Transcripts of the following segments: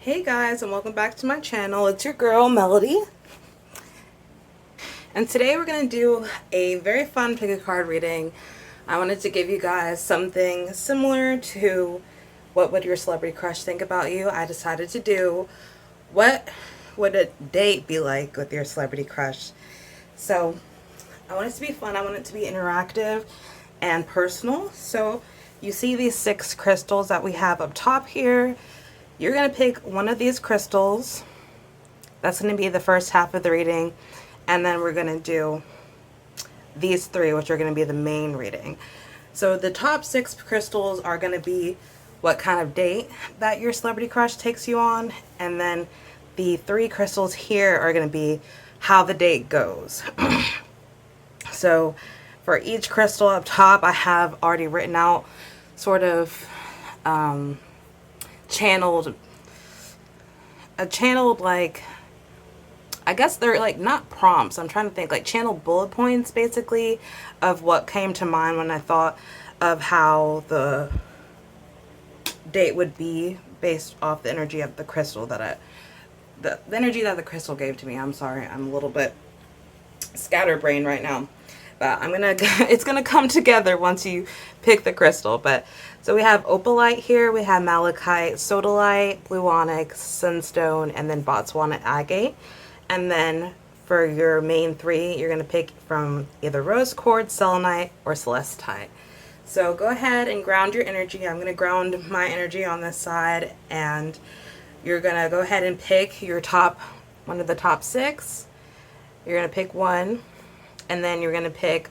Hey guys, and welcome back to my channel. It's your girl Melody, and today we're going to do a very fun pick a card reading. I wanted to give you guys something similar to what would your celebrity crush think about you. I decided to do what would a date be like with your celebrity crush. So I want it to be fun, I want it to be interactive and personal. So you see these 6 crystals that we have up top here. You're going to pick one of these crystals. That's going to be the first half of the reading. And then we're going to do these 3, which are going to be the main reading. So the top 6 crystals are going to be what kind of date that your celebrity crush takes you on. And then the 3 crystals here are going to be how the date goes. So for each crystal up top, I have already written out sort of channeled like, I guess they're like not prompts, I'm trying to think, like channeled bullet points basically of what came to mind when I thought of how the date would be based off the energy of the crystal that the energy that the crystal gave to me. I'm sorry, I'm a little bit scatterbrained right now, but it's gonna come together once you pick the crystal. But so we have Opalite here, we have Malachite, Sodalite, Blue Onyx, Sunstone, and then Botswana Agate. And then for your main 3, you're gonna pick from either Rose Quartz, Selenite, or Celestite. So go ahead and ground your energy. I'm gonna ground my energy on this side, and you're gonna go ahead and pick your one of the top 6. You're gonna pick one, and then you're gonna pick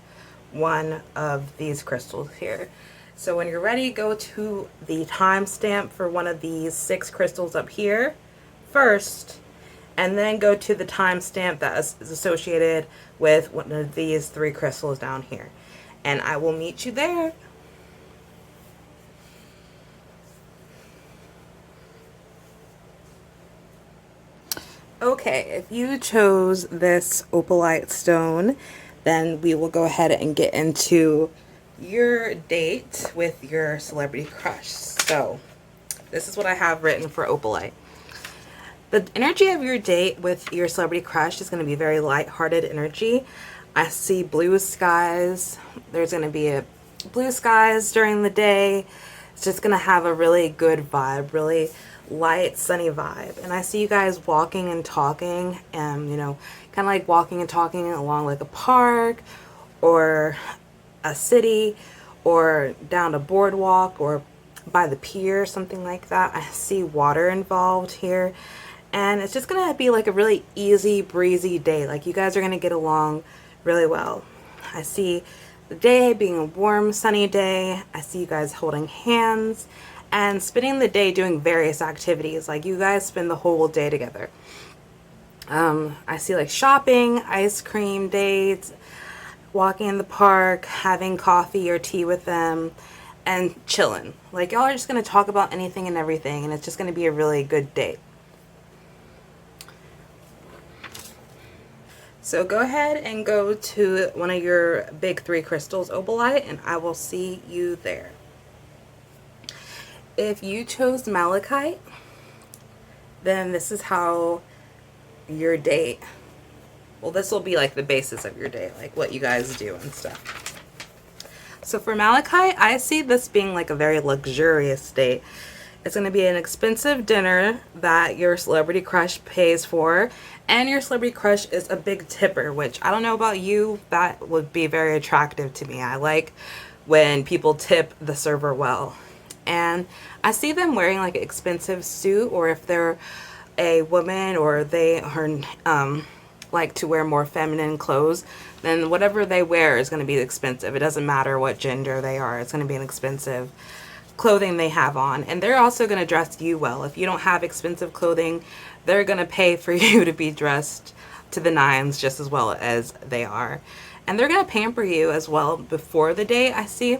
one of these crystals here. So when you're ready, go to the timestamp for one of these 6 crystals up here first, and then go to the timestamp that is associated with one of these 3 crystals down here. And I will meet you there. Okay, if you chose this Opalite stone, then we will go ahead and get into your date with your celebrity crush. So this is what I have written for Opalite. The energy of your date with your celebrity crush is going to be very light-hearted energy. I see blue skies. There's going to be blue skies during the day. It's just going to have a really good vibe, really light, sunny vibe. And I see you guys walking and talking, and kind of like walking and talking along like a park or a city or down a boardwalk or by the pier, something like that. I see water involved here, and it's just gonna be like a really easy breezy day. Like you guys are gonna get along really well. I see the day being a warm sunny day. I see you guys holding hands and spending the day doing various activities. Like you guys spend the whole day together. I see like shopping, ice cream dates, walking in the park, having coffee or tea with them, and chilling. Like y'all are just going to talk about anything and everything, and it's just going to be a really good date. So go ahead and go to one of your big 3 crystals, Opalite, and I will see you there. If you chose Malachite, then this is how your date, well, this will be like the basis of your day, like what you guys do and stuff. So for Malachite, I see this being like a very luxurious date. It's going to be an expensive dinner that your celebrity crush pays for, and your celebrity crush is a big tipper, which I don't know about you, that would be very attractive to me. I like when people tip the server well. And I see them wearing like an expensive suit, or if they're a woman or they are like to wear more feminine clothes, then whatever they wear is going to be expensive. It doesn't matter what gender they are, it's going to be an expensive clothing they have on. And they're also going to dress you well. If you don't have expensive clothing, they're going to pay for you to be dressed to the nines just as well as they are. And they're going to pamper you as well before the date. I see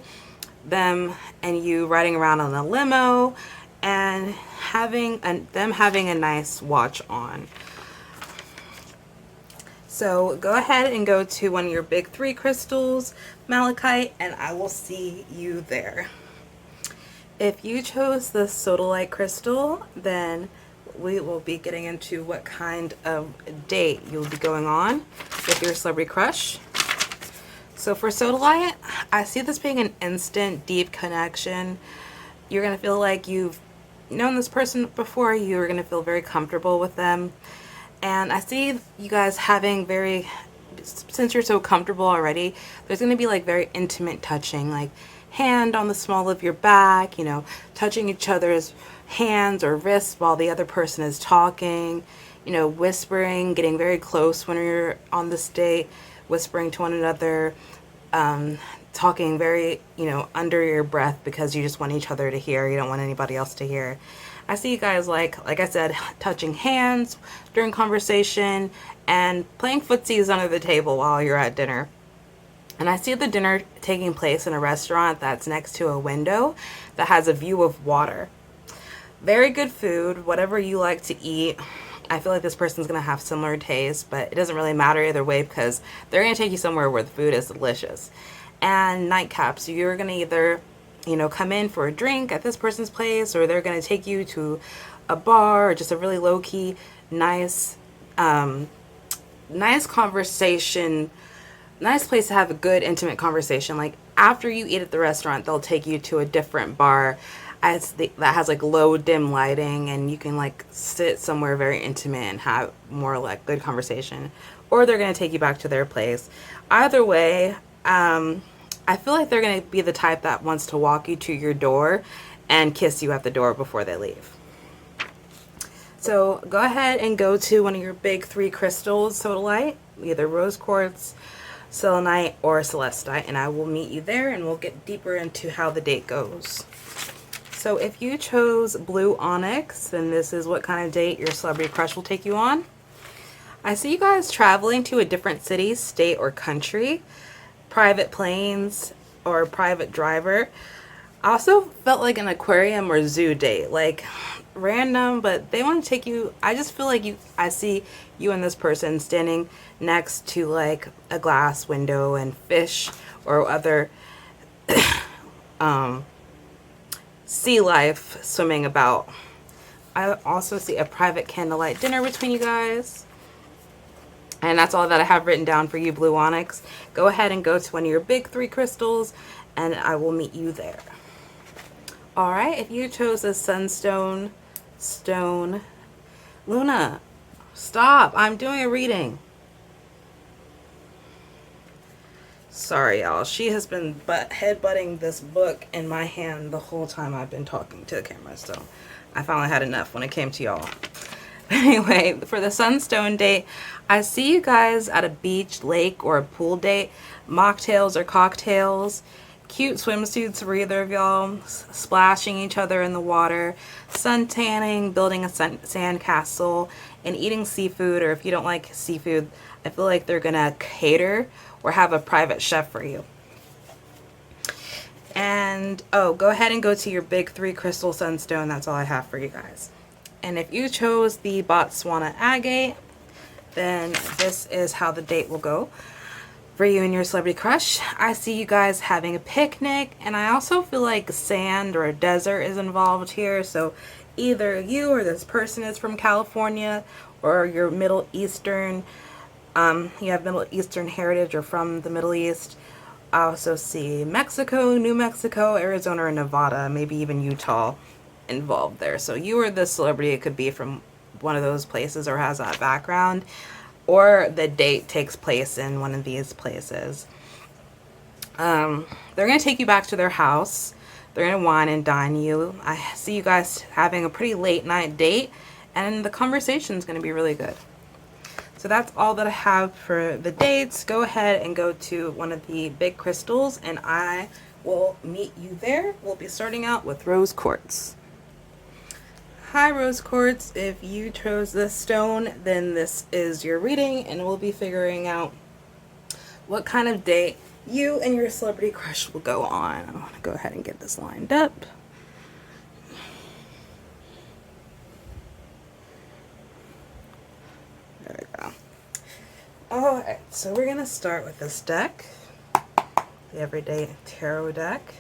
them and you riding around on a limo and them having a nice watch on. So go ahead and go to one of your big 3 crystals, Malachite, and I will see you there. If you chose the Sodalite crystal, then we will be getting into what kind of date you'll be going on with your celebrity crush. So for Sodalite, I see this being an instant, deep connection. You're going to feel like you've known this person before. You're going to feel very comfortable with them. And I see you guys having since you're so comfortable already, there's going to be like very intimate touching, like hand on the small of your back, you know, touching each other's hands or wrists while the other person is talking, you know, whispering, getting very close when you're on this date, whispering to one another, talking very, you know, under your breath because you just want each other to hear. You don't want anybody else to hear. I see you guys like I said, touching hands during conversation and playing footsies under the table while you're at dinner. And I see the dinner taking place in a restaurant that's next to a window that has a view of water. Very good food, whatever you like to eat. I feel like this person's going to have similar tastes, but it doesn't really matter either way because they're going to take you somewhere where the food is delicious. And nightcaps, you're going to either, you know, come in for a drink at this person's place, or they're going to take you to a bar or just a really low-key, nice conversation, nice place to have a good, intimate conversation. Like after you eat at the restaurant, they'll take you to a different bar that has like low dim lighting, and you can like sit somewhere very intimate and have more like good conversation, or they're going to take you back to their place. Either way, I feel like they're going to be the type that wants to walk you to your door and kiss you at the door before they leave. So go ahead and go to one of your big 3 crystals, Sodalite, either rose quartz, selenite, or celestite, and I will meet you there and we'll get deeper into how the date goes. So if you chose blue onyx, then this is what kind of date your celebrity crush will take you on. I see you guys traveling to a different city, state, or country, private planes, or private driver. I also felt like an aquarium or zoo date, like random, but they want to take you. I just feel like I see you and this person standing next to like a glass window and fish or other sea life swimming about. I also see a private candlelight dinner between you guys. And that's all that I have written down for you, blue onyx. Go ahead and go to one of your big 3 crystals and I will meet you there. All right, if you chose a sunstone stone, Luna, stop, I'm doing a reading. Sorry, y'all. She has been headbutting this book in my hand the whole time I've been talking to the camera, so I finally had enough when it came to y'all. Anyway, for the sunstone date, I see you guys at a beach, lake, or a pool date, mocktails or cocktails, cute swimsuits for either of y'all, splashing each other in the water, sun tanning, building a sand castle, and eating seafood. Or if you don't like seafood, I feel like they're gonna cater or have a private chef for you. And oh, go ahead and go to your big 3 crystal sunstone. That's all I have for you guys. And if you chose the Botswana Agate, then this is how the date will go for you and your celebrity crush. I see you guys having a picnic, and I also feel like sand or a desert is involved here. So either you or this person is from California, or you're Middle Eastern. You have Middle Eastern heritage or from the Middle East. I also see Mexico, New Mexico, Arizona, or Nevada, maybe even Utah involved there. So you or the celebrity, it could be from one of those places or has that background, or the date takes place in one of these places. They're going to take you back to their house. They're going to wine and dine you. I see you guys having a pretty late night date, and the conversation is going to be really good. So that's all that I have for the dates. Go ahead and go to one of the big crystals and I will meet you there. We'll be starting out with rose quartz. Hi rose quartz, if you chose this stone, then this is your reading and we'll be figuring out what kind of date you and your celebrity crush will go on. I want to go ahead and get this lined up. There we go. Alright, so we're going to start with this deck, the Everyday Tarot deck.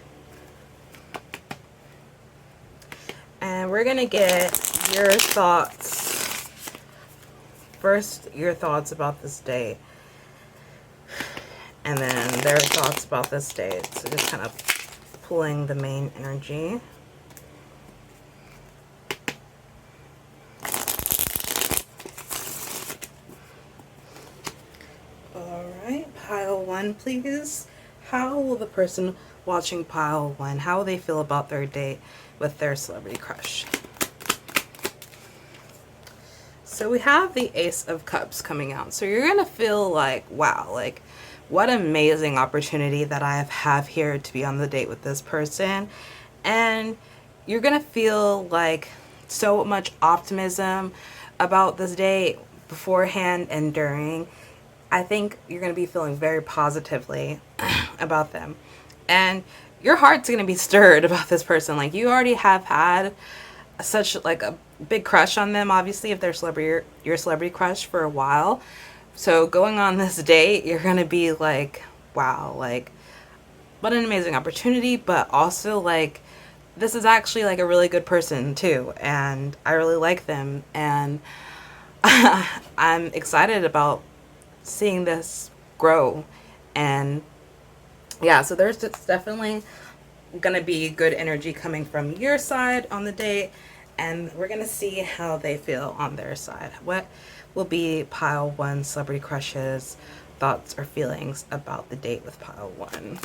And we're going to get your thoughts. First, your thoughts about this date. And then their thoughts about this date. So just kind of pulling the main energy. Alright, pile 1, please. How will the person watching pile 1, how will they feel about their date with their celebrity crush? So we have the Ace of Cups coming out. So you're going to feel like, wow, like, what amazing opportunity that I have here to be on the date with this person. And you're going to feel like so much optimism about this date beforehand and during. I think you're going to be feeling very positively about them. And your heart's going to be stirred about this person. Like, you already have had such like a big crush on them, obviously, if they're your celebrity crush for a while. So going on this date, you're going to be like, wow, like, what an amazing opportunity, but also like, this is actually like a really good person too, and I really like them, and I'm excited about seeing this grow. And yeah, so there's definitely gonna be good energy coming from your side on the date, and we're gonna see how they feel on their side. What will be pile 1 celebrity crushes thoughts or feelings about the date with pile 1?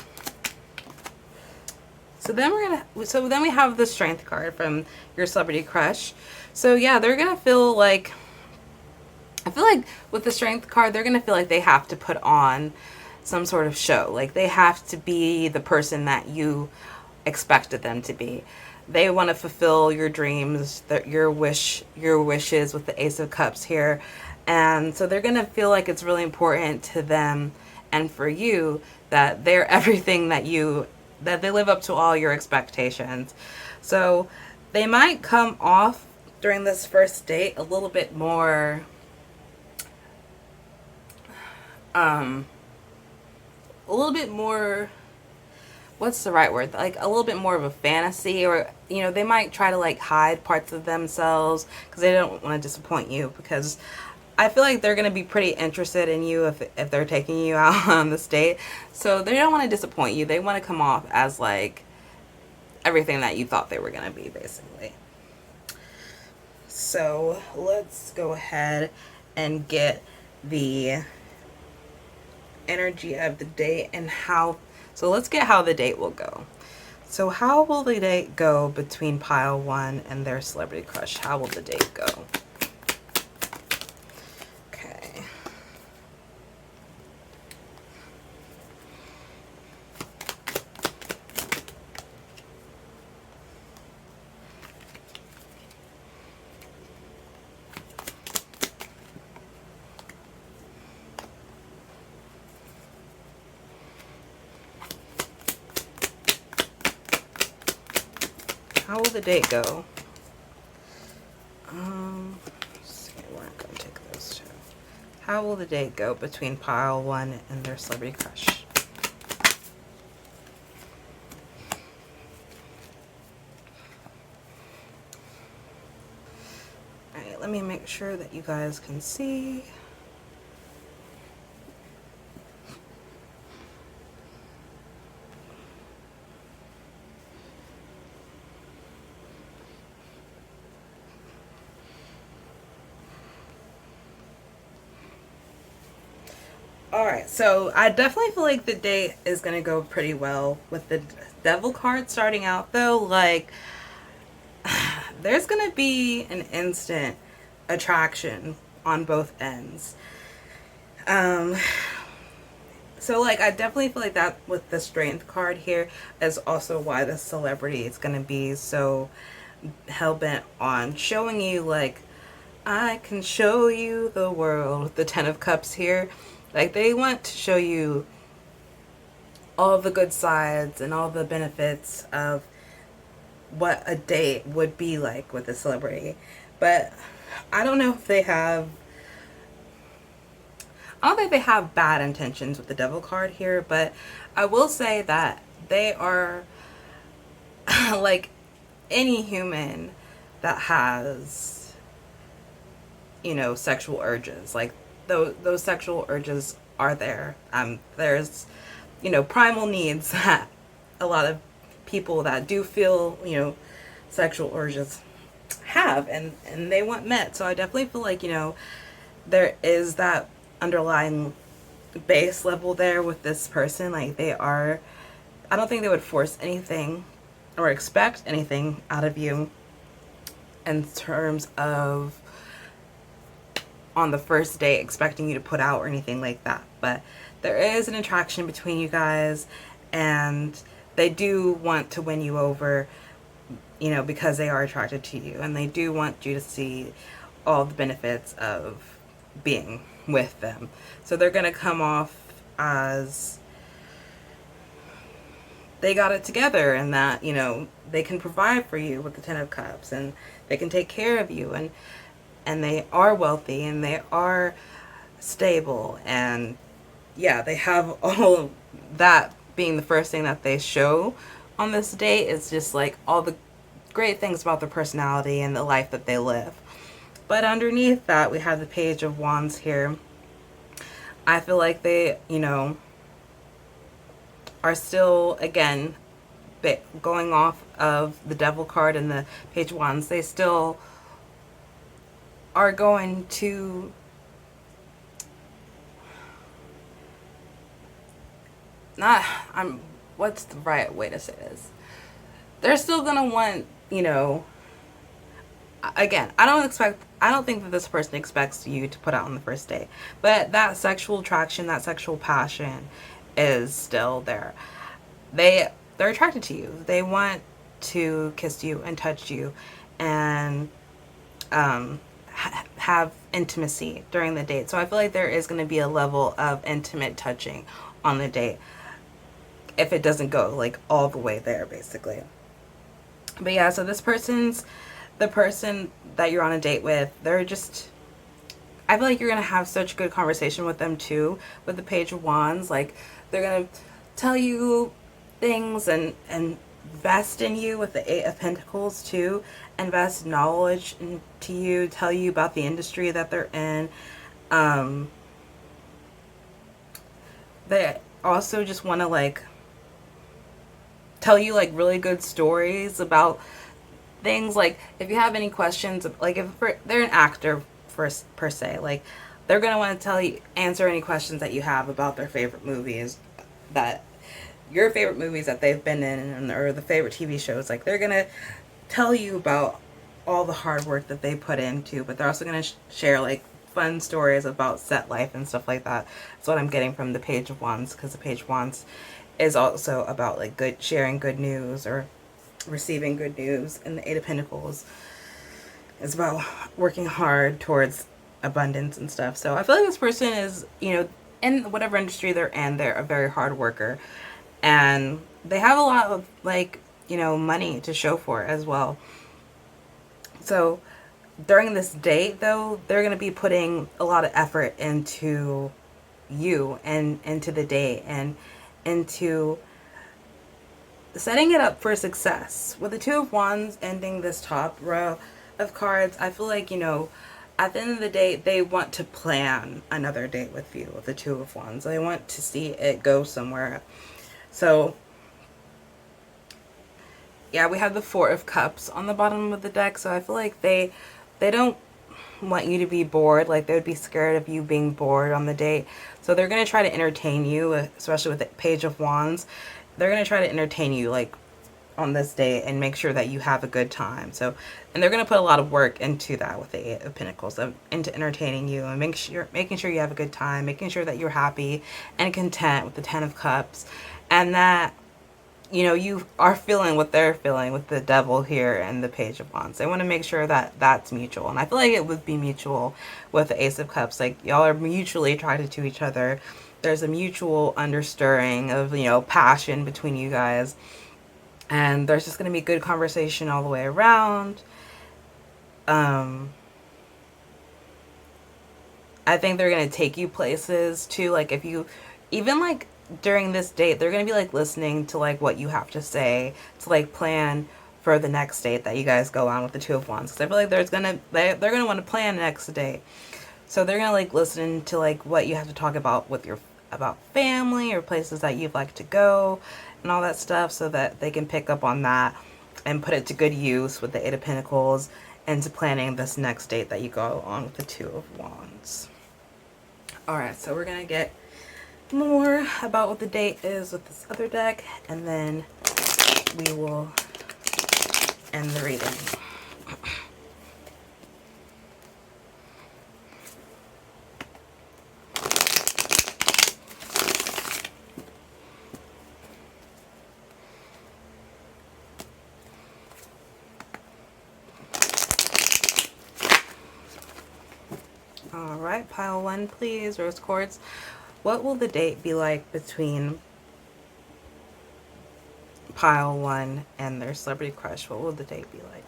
So then we have the Strength card from your celebrity crush. So yeah, they're gonna feel like, I feel like with the Strength card, they're gonna feel like they have to put on some sort of show. Like, they have to be the person that you expected them to be. They want to fulfill your dreams, your wishes with the Ace of Cups here. And so they're going to feel like it's really important to them and for you that they're everything that they live up to all your expectations. So they might come off during this first date a little bit more what's the right word? Like a little bit more of a fantasy, or, you know, they might try to like hide parts of themselves because they don't want to disappoint you, because I feel like they're going to be pretty interested in you if they're taking you out on this date. So they don't want to disappoint you. They want to come off as like everything that you thought they were going to be, basically. So let's go ahead and get the energy of the date and how. So let's get how the date will go. So how will the date go between pile 1 and their celebrity crush? How will the date go? Okay. How will the date go? Let's see, we're not going to take those two. How will the date go between pile 1 and their celebrity crush? Alright, let me make sure that you guys can see. Alright, so I definitely feel like the date is going to go pretty well with the Devil card starting out, though. Like, there's going to be an instant attraction on both ends. So, like, I definitely feel like that with the Strength card here is also why the celebrity is going to be so hell-bent on showing you, like, I can show you the world. The 10 of Cups here. Like, they want to show you all the good sides and all the benefits of what a date would be like with a celebrity. But I don't know if they have... I don't think they have bad intentions with the Devil card here, but I will say that they are, like any human, that has, you know, sexual urges. Like those sexual urges are there. There's, you know, primal needs that a lot of people that do feel, you know, sexual urges have, and they want met. So I definitely feel like, you know, there is that underlying base level there with this person. Like they are, I don't think they would force anything or expect anything out of you in terms of on the first date expecting you to put out or anything like that. But there is an attraction between you guys, and they do want to win you over, you know, because they are attracted to you, and they do want you to see all the benefits of being with them. So they're going to come off as they got it together, and that, you know, they can provide for you with the Ten of Cups, and they can take care of you, and they are wealthy, and they are stable, and yeah, they have all of that being the first thing that they show on this date. Is just like all the great things about their personality and the life that they live. But underneath that, we have the Page of Wands here. I feel like they, you know, are still, again, going off of the Devil card and the Page of Wands, they still are going to what's the right way to say this? They're still gonna want, you know, again, I don't think that this person expects you to put out on the first date, but that sexual attraction, that sexual passion is still there. They're attracted to you. They want to kiss you and touch you and have intimacy during the date. So I feel like there is going to be a level of intimate touching on the date, if it doesn't go like all the way there, basically. But yeah, so the person that you're on a date with, they're just, I feel like you're going to have such good conversation with them too, with the Page of Wands. Like, they're going to tell you things and invest in you with the Eight of Pentacles too, invest knowledge into you, tell you about the industry that they're in. They also just want to like tell you like really good stories about things. Like if you have any questions, like if they're an actor per se, like they're going to want to answer any questions that you have about their favorite movies, that your favorite movies that they've been in, or the favorite TV shows. Like they're going to tell you about all the hard work that they put into, but they're also going to share like fun stories about set life and stuff like that. That's what I'm getting from the Page of Wands, because the Page of Wands is also about like sharing good news or receiving good news, and the Eight of Pentacles is about working hard towards abundance and stuff. So I feel like this person is, you know, in whatever industry they're in, they're a very hard worker, and they have a lot of like, you know, money to show for it as well. So during this date though, they're going to be putting a lot of effort into you and into the date and into setting it up for success. With the Two of Wands ending this top row of cards, I feel like, you know, at the end of the day, they want to plan another date with you with the Two of Wands. They want to see it go somewhere. So yeah, we have the Four of Cups on the bottom of the deck. So I feel like they don't want you to be bored. Like they would be scared of you being bored on the date. So they're going to try to entertain you, especially with the Page of Wands. They're going to try to entertain you like on this date and make sure that you have a good time. So, and they're going to put a lot of work into that with the Eight of Pentacles, into entertaining you and making sure you have a good time, making sure that you're happy and content with the Ten of Cups, and that, you know, you are feeling what they're feeling with the Devil here and the Page of Wands. They want to make sure that that's mutual. And I feel like it would be mutual with the Ace of Cups. Like y'all are mutually attracted to each other. There's a mutual understirring of, you know, passion between you guys. And there's just going to be good conversation all the way around. I think they're going to take you places too. Like if you, even like during this date, they're going to be like listening to like what you have to say, to like plan for the next date that you guys go on with the Two of Wands. Because I feel like they're gonna want to plan the next date. So they're gonna like listen to like what you have to talk about with your about family or places that you'd like to go and all that stuff, so that they can pick up on that and put it to good use with the Eight of Pentacles into planning this next date that you go on with the Two of Wands. Alright, so we're gonna get more about what the date is with this other deck, and then we will end the reading. Alright, pile 1 please, Rose Quartz. What will the date be like between pile 1 and their celebrity crush? What will the date be like?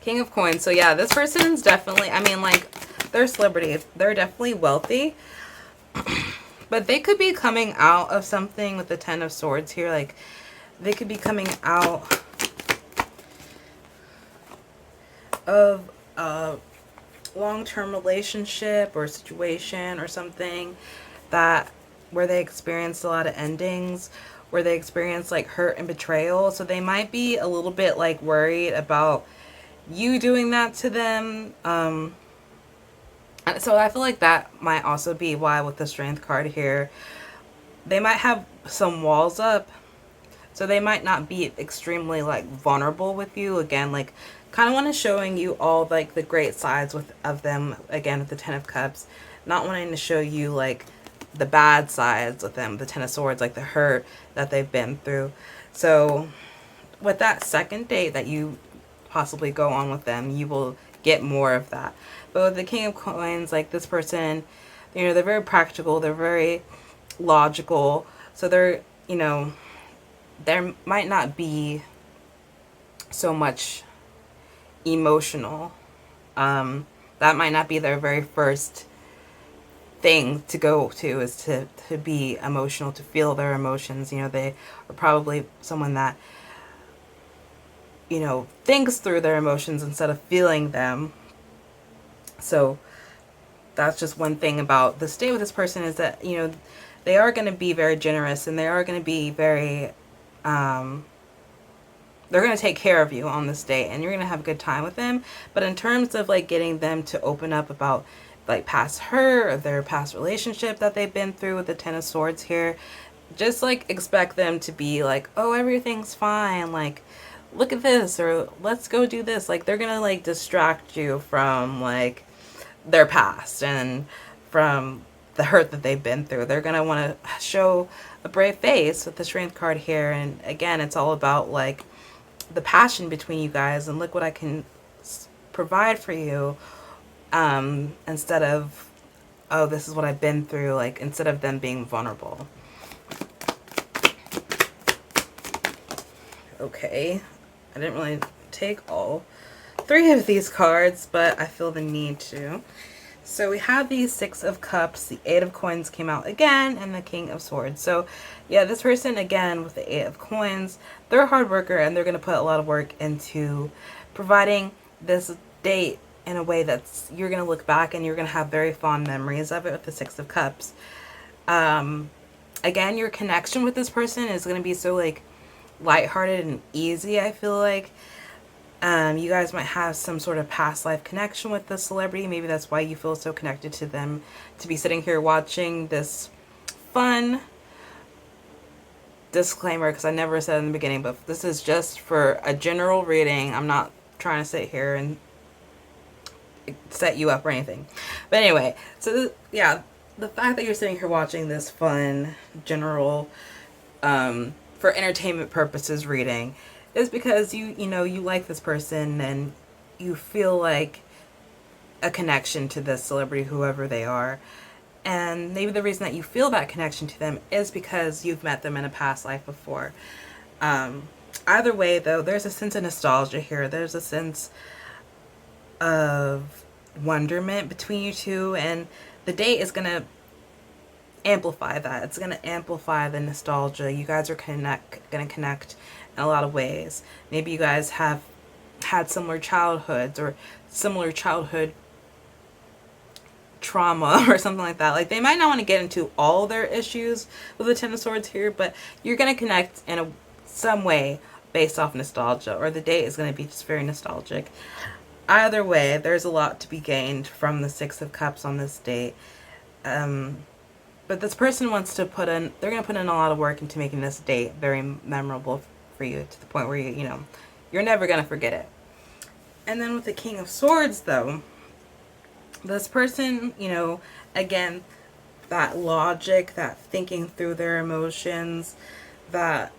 King of Coins. So yeah, this person's definitely, I mean, like, they're celebrity. They're definitely wealthy. But they could be coming out of something with the Ten of Swords here. Like, they could be coming out of a long-term relationship or situation or something that where they experienced a lot of endings, where they experienced like hurt and betrayal. So they might be a little bit like worried about you doing that to them. So I feel like that might also be why with the Strength card here, they might have some walls up. So they might not be extremely like vulnerable with you. Again, like kind of want to showing you all like the great sides of them. Again, with the Ten of Cups, not wanting to show you like the bad sides with them. The Ten of Swords, like the hurt that they've been through. So with that second date that you possibly go on with them, you will get more of that. But with the King of Coins, like this person, you know, they're very practical. They're very logical. So they're, you know, there might not be so much emotional. That might not be their very first thing to go to, is to be emotional, to feel their emotions. You know, they are probably someone that, you know, thinks through their emotions instead of feeling them. So that's just one thing about the stay with this person, is that, you know, they are going to be very generous, and they are going to be very they're going to take care of you on this date, and you're going to have a good time with them. But in terms of like getting them to open up about like past hurt or their past relationship that they've been through with the Ten of Swords here, just like expect them to be like, oh, everything's fine, like look at this, or let's go do this. Like they're going to like distract you from like their past and from the hurt that they've been through. They're going to want to show a brave face with the Strength card here. And again, it's all about like the passion between you guys, and look what I can provide for you, instead of, oh, this is what I've been through, like instead of them being vulnerable. Okay, I didn't really take all 3 of these cards, but I feel the need to. So we have the Six of Cups, the Eight of Coins came out again, and the King of Swords. So yeah, this person, again, with the Eight of Coins, they're a hard worker, and they're going to put a lot of work into providing this date in a way that's, you're going to look back and you're going to have very fond memories of it with the Six of Cups. Again, your connection with this person is going to be so like lighthearted and easy, I feel like. You guys might have some sort of past life connection with the celebrity. Maybe that's why you feel so connected to them, to be sitting here watching this fun disclaimer, because I never said in the beginning, but this is just for a general reading. I'm not trying to sit here and set you up or anything. But anyway, so yeah, the fact that you're sitting here watching this fun general for entertainment purposes reading is because you know, you like this person, and you feel like a connection to this celebrity, whoever they are. And maybe the reason that you feel that connection to them is because you've met them in a past life before. Either way, though, there's a sense of nostalgia here. There's a sense of wonderment between you two, and the date is going to amplify that. It's going to amplify the nostalgia. You guys are going to connect in a lot of ways. Maybe you guys have had similar childhoods or similar childhood trauma or something like that. Like, they might not want to get into all their issues with the Ten of Swords here, but you're going to connect in some way based off nostalgia, or the date is going to be just very nostalgic. Either way, there's a lot to be gained from the Six of Cups on this date. But this person wants to put in, they're going to put in a lot of work into making this date very memorable for you, to the point where you're never going to forget it. And then with the King of Swords, though, this person, again, that logic, that thinking through their emotions, that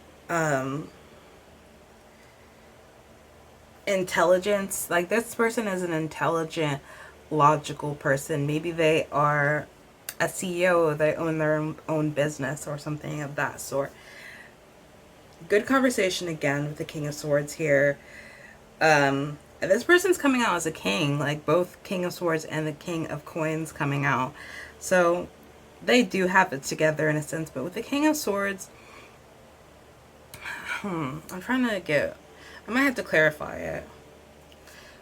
intelligence. Like, this person is an intelligent, logical person. Maybe they are a CEO, they own their own business or something of that sort. Good conversation again with the King of Swords here. This person's coming out as a king, like both King of Swords and the King of Coins coming out. So they do have it together in a sense, but with the King of Swords, I'm trying to I might have to clarify it.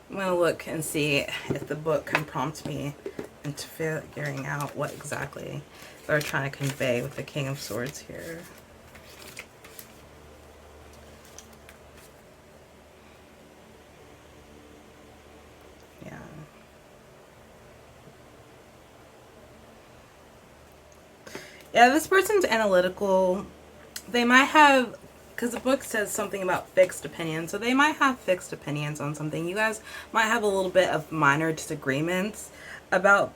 I'm going to look and see if the book can prompt me into figuring out what exactly they're trying to convey with the King of Swords here. Yeah. Yeah, this person's analytical. They might have, because the book says something about fixed opinions, so they might have fixed opinions on something. You guys might have a little bit of minor disagreements about,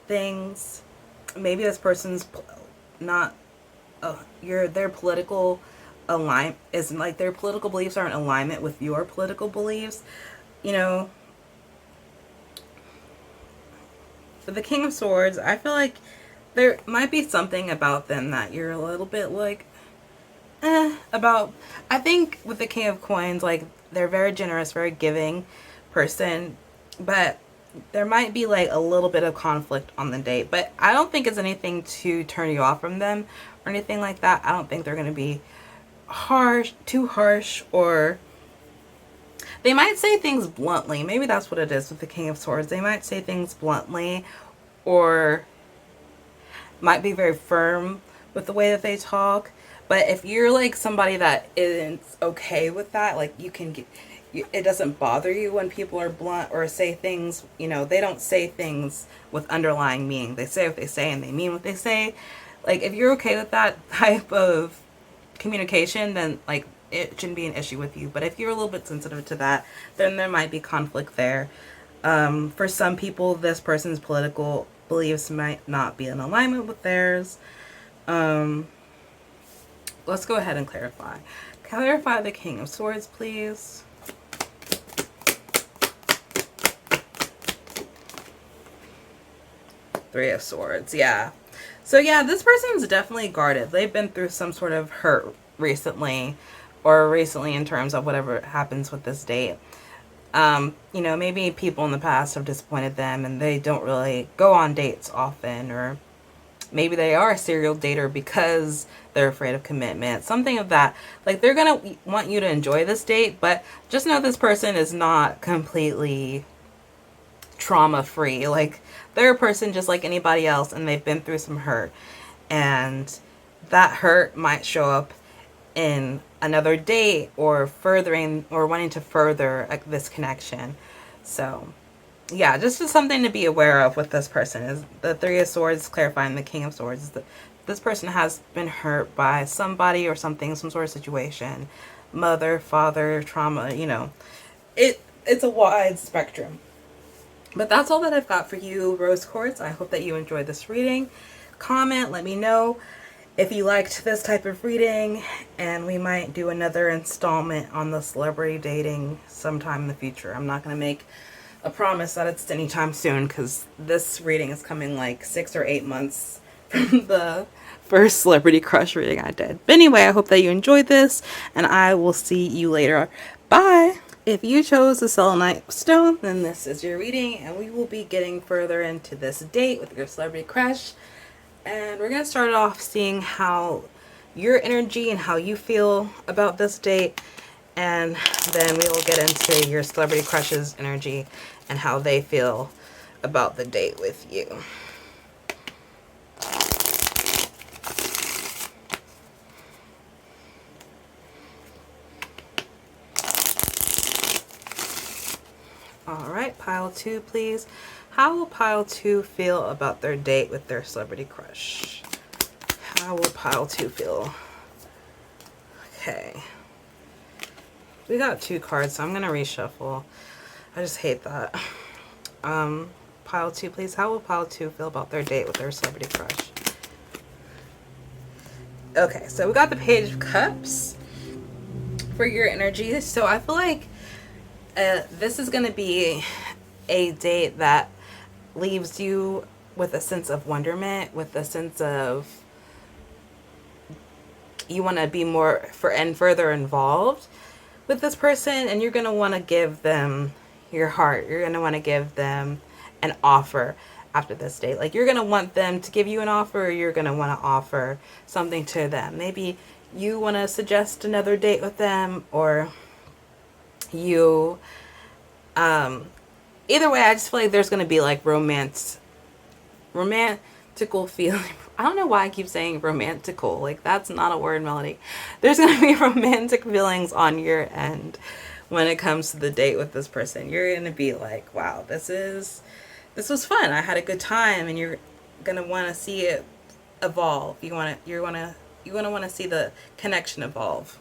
things. Maybe this person's not, their political alignment is like, their political beliefs are in alignment with your political beliefs. For the King of Swords, I feel like there might be something about them that you're a little bit like, about. I think with the King of Coins, like, they're very generous, very giving person, but there might be like a little bit of conflict on the date. But I don't think it's anything to turn you off from them or anything like that. I don't think they're going to be too harsh, or they might say things bluntly. Maybe that's what it is with the King of Swords. They might say things bluntly, or might be very firm with the way that they talk. But if you're like somebody that isn't okay with that, like, it doesn't bother you when people are blunt or say things, they don't say things with underlying meaning. They say what they say and they mean what they say. Like, if you're okay with that type of communication, then like, it shouldn't be an issue with you. But if you're a little bit sensitive to that, then there might be conflict there. For some people, this person's political beliefs might not be in alignment with theirs. Let's go ahead and clarify. Clarify the King of Swords, please. Three of Swords, yeah. So yeah, this person's definitely guarded. They've been through some sort of hurt recently, or recently in terms of whatever happens with this date. Maybe people in the past have disappointed them and they don't really go on dates often, or maybe they are a serial dater because they're afraid of commitment. Something of that. Like, they're going to want you to enjoy this date, but just know this person is not completely trauma-free. Like, they're a person just like anybody else, and they've been through some hurt. And that hurt might show up in another date, or furthering, or wanting to further this connection. So yeah, just something to be aware of with this person is the Three of Swords, clarifying the King of Swords, is that this person has been hurt by somebody or something, some sort of situation, mother, father, trauma, it's a wide spectrum. But that's all that I've got for you, Rose Quartz. I hope that you enjoyed this reading. Comment, let me know if you liked this type of reading, and we might do another installment on the celebrity dating sometime in the future. I'm not going to make a promise that it's anytime soon, because this reading is coming like 6 or 8 months from the first celebrity crush reading I did. But anyway, I hope that you enjoyed this, and I will see you later. Bye! If you chose the Selenite stone, then this is your reading, and we will be getting further into this date with your celebrity crush And we're going to start off seeing how your energy and how you feel about this date. And then we will get into your celebrity crush's energy and how they feel about the date with you. Alright, pile 2, please. How will pile 2 feel about their date with their celebrity crush? How will pile 2 feel? Okay. We got 2 cards, so I'm going to reshuffle. I just hate that. Pile 2, please. How will pile 2 feel about their date with their celebrity crush? Okay, so we got the Page of Cups for your energy. So I feel like this is going to be a date that leaves you with a sense of wonderment, with a sense of you want to be more further involved with this person, and you're going to want to give them your heart. You're going to want to give them an offer after this date. Like, you're going to want them to give you an offer, or you're going to want to offer something to them. Maybe you want to suggest another date with them, or you either way, I just feel like there's going to be like romantical feeling. I don't know why I keep saying romantical. Like, that's not a word, Melody. There's going to be romantic feelings on your end when it comes to the date with this person. You're going to be like, wow, this was fun. I had a good time, and you're going to want to see it evolve. You want to see the connection evolve.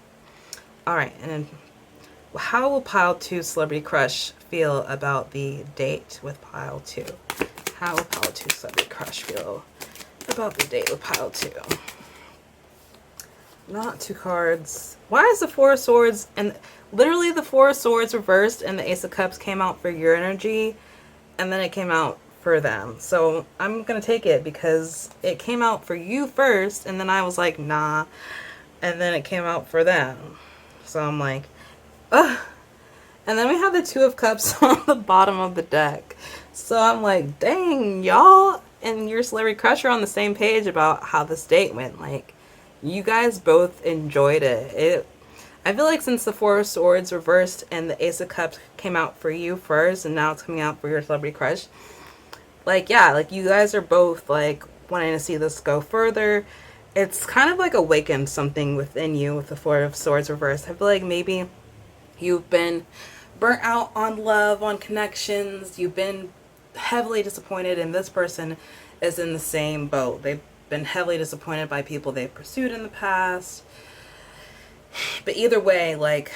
All right, and then how will pile 2 celebrity crush feel about the date with pile 2? How will pile 2 celebrity crush feel about the date with pile 2? Not 2 cards. Why is the 4 of Swords and literally the 4 of Swords reversed and the Ace of Cups came out for your energy and then it came out for them? So I'm gonna take it because it came out for you first and then I was like, nah, and then it came out for them. So I'm like, ugh. And then we have the 2 of Cups on the bottom of the deck. So I'm like, dang, y'all and your celebrity crush are on the same page about how this date went. Like, you guys both enjoyed it. I feel like since the 4 of Swords reversed and the Ace of Cups came out for you first and now it's coming out for your celebrity crush, like, yeah, like, you guys are both like wanting to see this go further. It's kind of like awakened something within you with the 4 of Swords reversed. I feel like maybe you've been burnt out on love, on connections. You've been heavily disappointed, and this person is in the same boat. They've been heavily disappointed by people they've pursued in the past. But either way, like,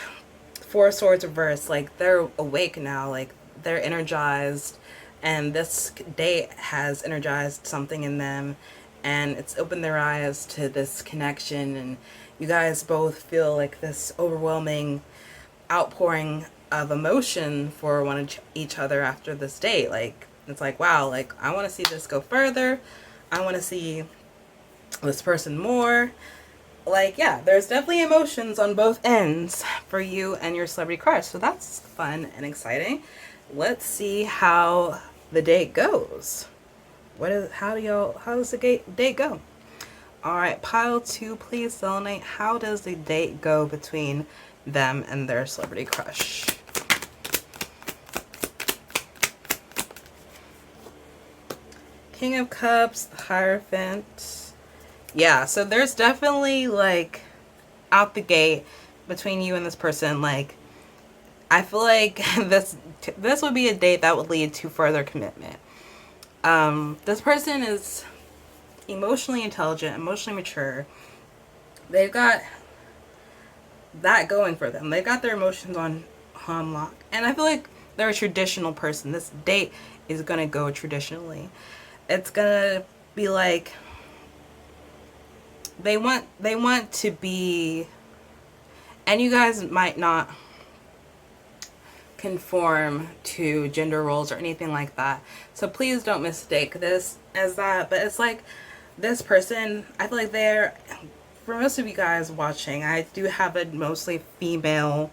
4 of Swords reversed, like, they're awake now. Like, they're energized, and this date has energized something in them, and it's opened their eyes to this connection, and you guys both feel like this overwhelming outpouring of emotion for each other after this date. Like, it's like, wow, like, I want to see this go further. I want to see this person more. Like, yeah, there's definitely emotions on both ends for you and your celebrity crush. So that's fun and exciting. Let's see how the date goes. How does the date go? All right, pile 2, please, Selenite. How does the date go between them and their celebrity crush? King of Cups, Hierophant. Yeah, so there's definitely, like, out the gate between you and this person, like, I feel like this would be a date that would lead to further commitment. This person is emotionally intelligent, emotionally mature. They've got that going for them. They've got their emotions on lock. And I feel like they're a traditional person. This date is going to go traditionally. It's going to be like they want to be, and you guys might not conform to gender roles or anything like that. So please don't mistake this as that. But it's like this person, I feel like they're, for most of you guys watching, I do have a mostly female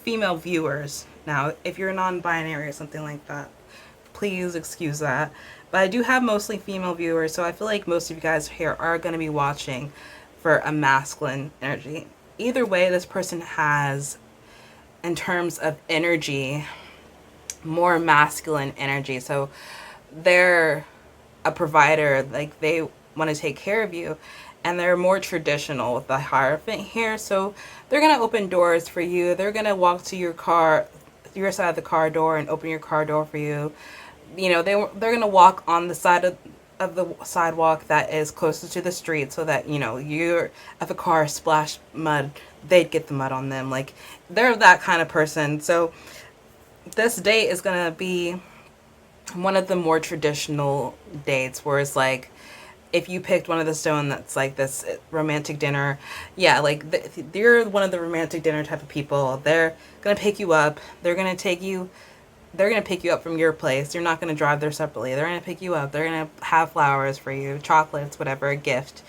viewers. Now, if you're non-binary or something like that, please excuse that. But I do have mostly female viewers, so I feel like most of you guys here are going to be watching for a masculine energy. Either way, this person has, in terms of energy, more masculine energy. So they're a provider, like they want to take care of you, and they're more traditional with the Hierophant here. So they're going to open doors for you. They're going to walk to your car, your side of the car door, and open your car door for you. You know, they're going to walk on the side of the sidewalk that is closest to the street, so that, you know, you're, if a car splashed mud, they'd get the mud on them. Like, they're that kind of person. So this date is going to be one of the more traditional dates, where it's like, if you picked one of the stone that's like this romantic dinner, yeah, like you're one of the romantic dinner type of people. They're gonna pick you up. They're gonna pick you up from your place. You're not gonna drive there separately. They're gonna pick you up. They're gonna have flowers for you, chocolates, whatever, a gift.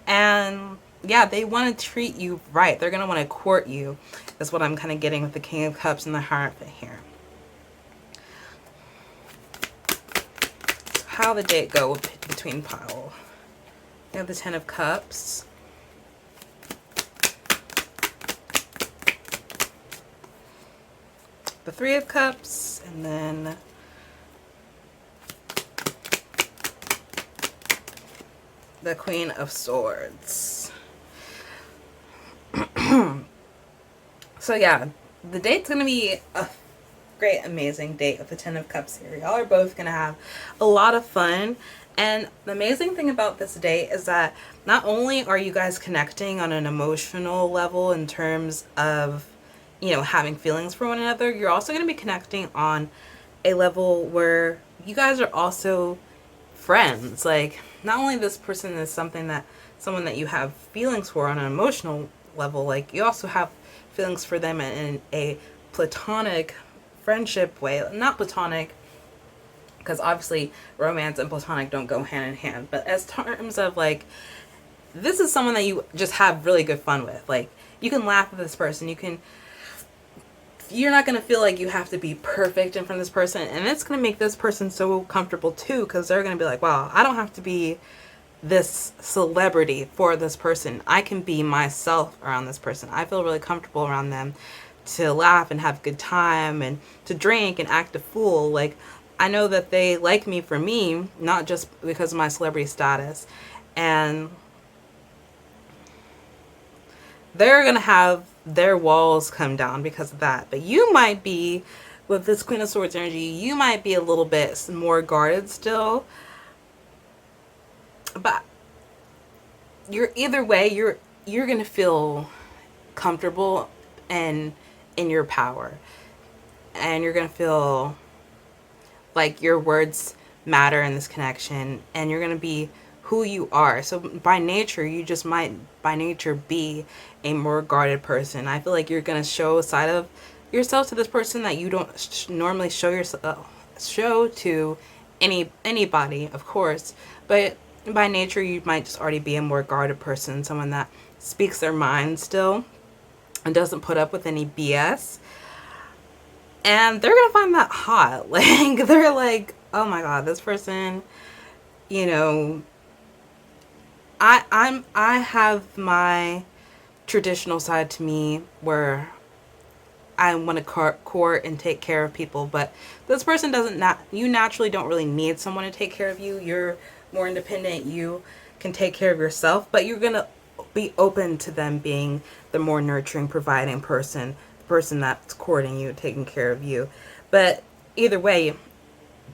And yeah, they want to treat you right. They're gonna want to court you. That's what I'm kind of getting with the King of Cups and the Hierophant here. How the date go between pile? We have the Ten of Cups, the Three of Cups, and then the Queen of Swords. So yeah, the date's gonna be a great, amazing date with the Ten of Cups here. Y'all are both gonna have a lot of fun. And the amazing thing about this date is that not only are you guys connecting on an emotional level in terms of, you know, having feelings for one another, you're also going to be connecting on a level where you guys are also friends. Like, not only this person is someone that you have feelings for on an emotional level, like you also have feelings for them in a platonic friendship way. Not platonic, because obviously romance and platonic don't go hand in hand, but as terms of like, this is someone that you just have really good fun with. Like, you can laugh with this person, you're not going to feel like you have to be perfect in front of this person, and it's going to make this person so comfortable too, because they're going to be like, wow, I don't have to be this celebrity for this person. I can be myself around this person. I feel really comfortable around them to laugh and have a good time and to drink and act a fool. Like, I know that they like me for me, not just because of my celebrity status. And they're going to have their walls come down because of that. But you might be, with this Queen of Swords energy, you might be a little bit more guarded still. But you're, either way, you're going to feel comfortable and in your power. And you're going to feel like your words matter in this connection, and you're going to be who you are. So by nature, you just might by nature be a more guarded person. I feel like you're going to show a side of yourself to this person that you don't normally show to anybody, of course. But by nature, you might just already be a more guarded person, someone that speaks their mind still and doesn't put up with any BS. And they're going to find that hot. Like, they're like, oh my God, this person, you know, I have my traditional side to me where I want to court and take care of people, but this person you naturally don't really need someone to take care of you. You're more independent. You can take care of yourself, but you're going to be open to them being the more nurturing, providing person that's courting you, taking care of you. But either way,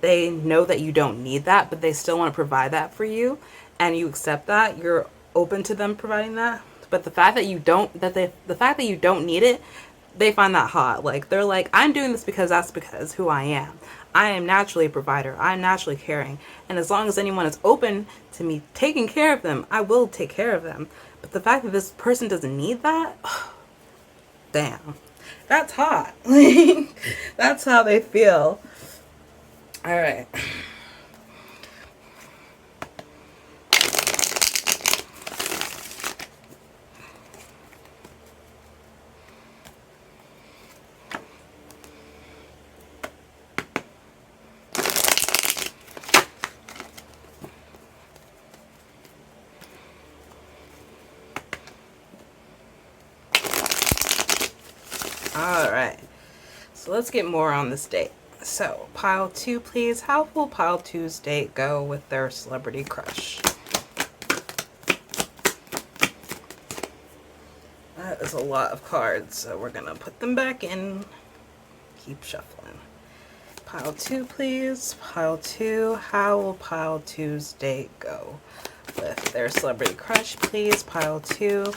they know that you don't need that, but they still want to provide that for you, and you accept that. You're open to them providing that. But the fact that you don't need it, they find that hot. Like, they're like, I'm doing this because who I am. I am naturally a provider. I'm naturally caring. And as long as anyone is open to me taking care of them, I will take care of them. But the fact that this person doesn't need that, damn. That's hot. That's how they feel. All right. All right. So let's get more on this date. So pile 2, please. How will pile 2's date go with their celebrity crush? That is a lot of cards, so we're gonna put them back in. Keep shuffling. Pile 2, please. Pile 2. How will pile 2's date go with their celebrity crush, please? Pile 2.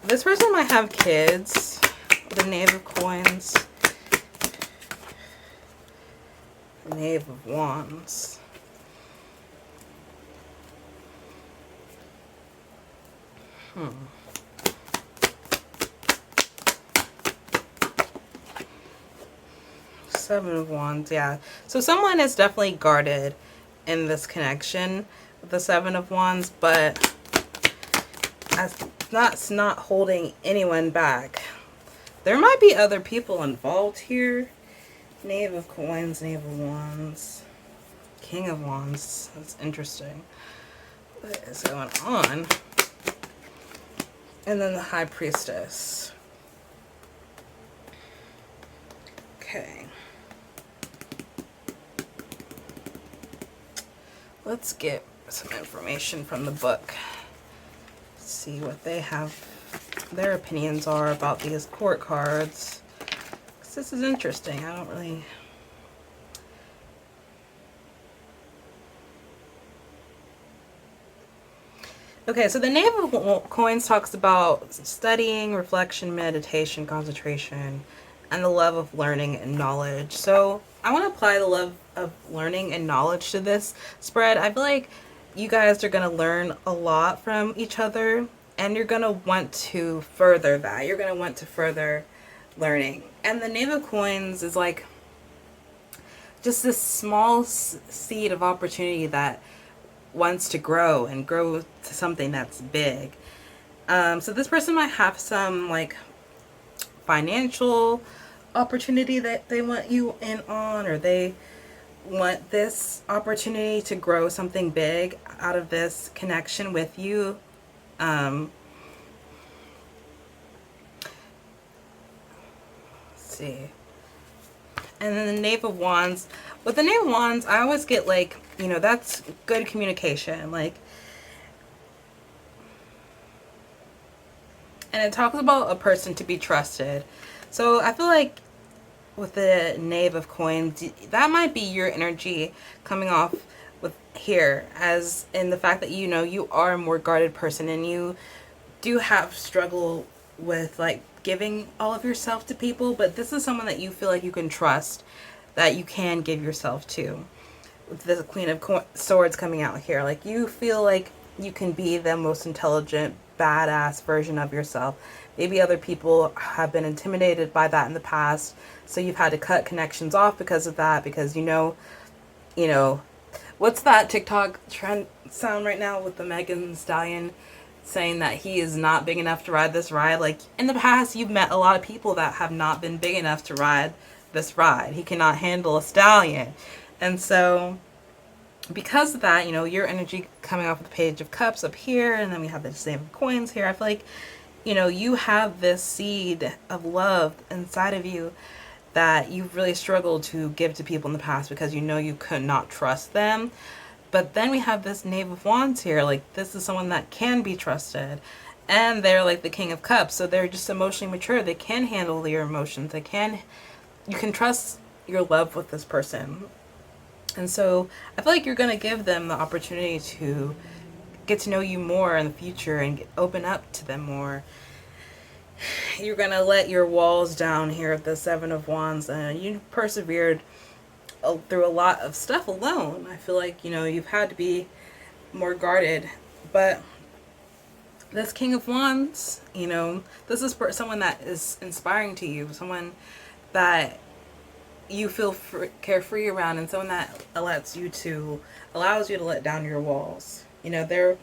This person might have kids. The Knave of Coins. Knave of Wands. Seven of Wands, yeah. So someone is definitely guarded in this connection with the Seven of Wands, but that's not holding anyone back. There might be other people involved here. Knave of Coins, Knave of Wands, King of Wands. That's interesting. What is going on? And then the High Priestess. Okay. Let's get some information from the book. See what they have, their opinions are about these court cards. This is interesting. I don't really... Okay, so the Knave of Coins talks about studying, reflection, meditation, concentration, and the love of learning and knowledge. So I want to apply the love of learning and knowledge to this spread. I feel like you guys are going to learn a lot from each other, and you're going to want to further that. You're going to want to further learning. And the Knave of Coins is like just this small seed of opportunity that wants to grow and grow to something that's big. So this person might have some like financial opportunity that they want you in on, or they want this opportunity to grow something big out of this connection with you. Let's see. And then the Knave of Wands. With the Knave of Wands, I always get like, you know, that's good communication. Like, and it talks about a person to be trusted. So I feel like with the Knave of Coins, that might be your energy coming off with here, as in the fact that, you know, you are a more guarded person and you do have struggle with like giving all of yourself to people, but this is someone that you feel like you can trust, that you can give yourself to. With the Queen of Swords coming out here, like you feel like you can be the most intelligent, badass version of yourself. Maybe other people have been intimidated by that in the past, so you've had to cut connections off because of that, because you know, what's that TikTok trend sound right now with the Megan Stallion saying that he is not big enough to ride this ride? Like, in the past, you've met a lot of people that have not been big enough to ride this ride. He cannot handle a stallion. And so, because of that, you know, your energy coming off with the Page of Cups up here, and then we have the Knave of Coins here. I feel like, you know, you have this seed of love inside of you that you've really struggled to give to people in the past because you know you could not trust them. But then we have this Knave of Wands here. Like, this is someone that can be trusted. And they're like the King of Cups. So they're just emotionally mature. They can handle your emotions. You can trust your love with this person. And so I feel like you're going to give them the opportunity to get to know you more in the future and open up to them more. You're going to let your walls down here at the Seven of Wands. And you persevered through a lot of stuff alone. I feel like, you know, you've had to be more guarded. But this King of Wands, you know, this is someone that is inspiring to you. Someone that you feel carefree around, and someone that allows you to let down your walls. You know, they're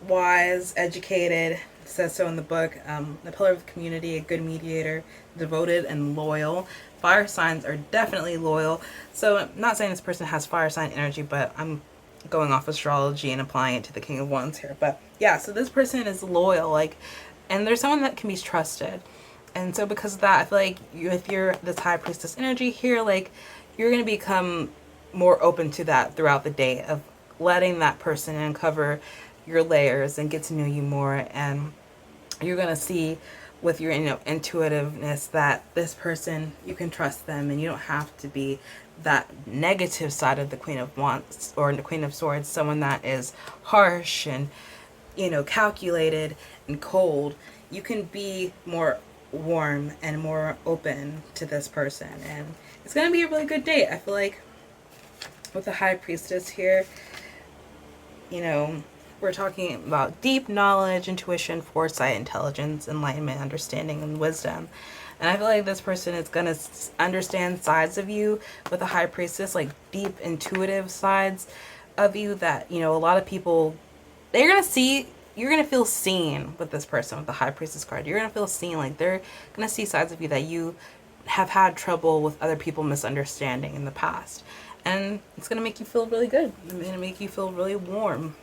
wise, educated, it says so in the book, the pillar of the community, a good mediator, devoted and loyal. Fire signs are definitely loyal. So I'm not saying this person has fire sign energy, but I'm going off astrology and applying it to the King of Wands here. But yeah, so this person is loyal, like, and there's someone that can be trusted. And so because of that, I feel like with your this High Priestess energy here, like, you're going to become more open to that throughout the day, of letting that person uncover your layers and get to know you more. And you're going to see with your, you know, intuitiveness that this person, you can trust them, and you don't have to be that negative side of the Queen of Wands or the Queen of Swords, someone that is harsh and, you know, calculated and cold. You can be more warm and more open to this person, and it's going to be a really good date. I feel like with the High Priestess here, you know, we're talking about deep knowledge, intuition, foresight, intelligence, enlightenment, understanding, and wisdom. And I feel like this person is going to understand sides of you with the High Priestess, like deep intuitive sides of you that, you know, a lot of people, they're going to see, you're going to feel seen with this person with the High Priestess card. You're going to feel seen, like they're going to see sides of you that you have had trouble with other people misunderstanding in the past. And it's going to make you feel really good. It's going to make you feel really warm.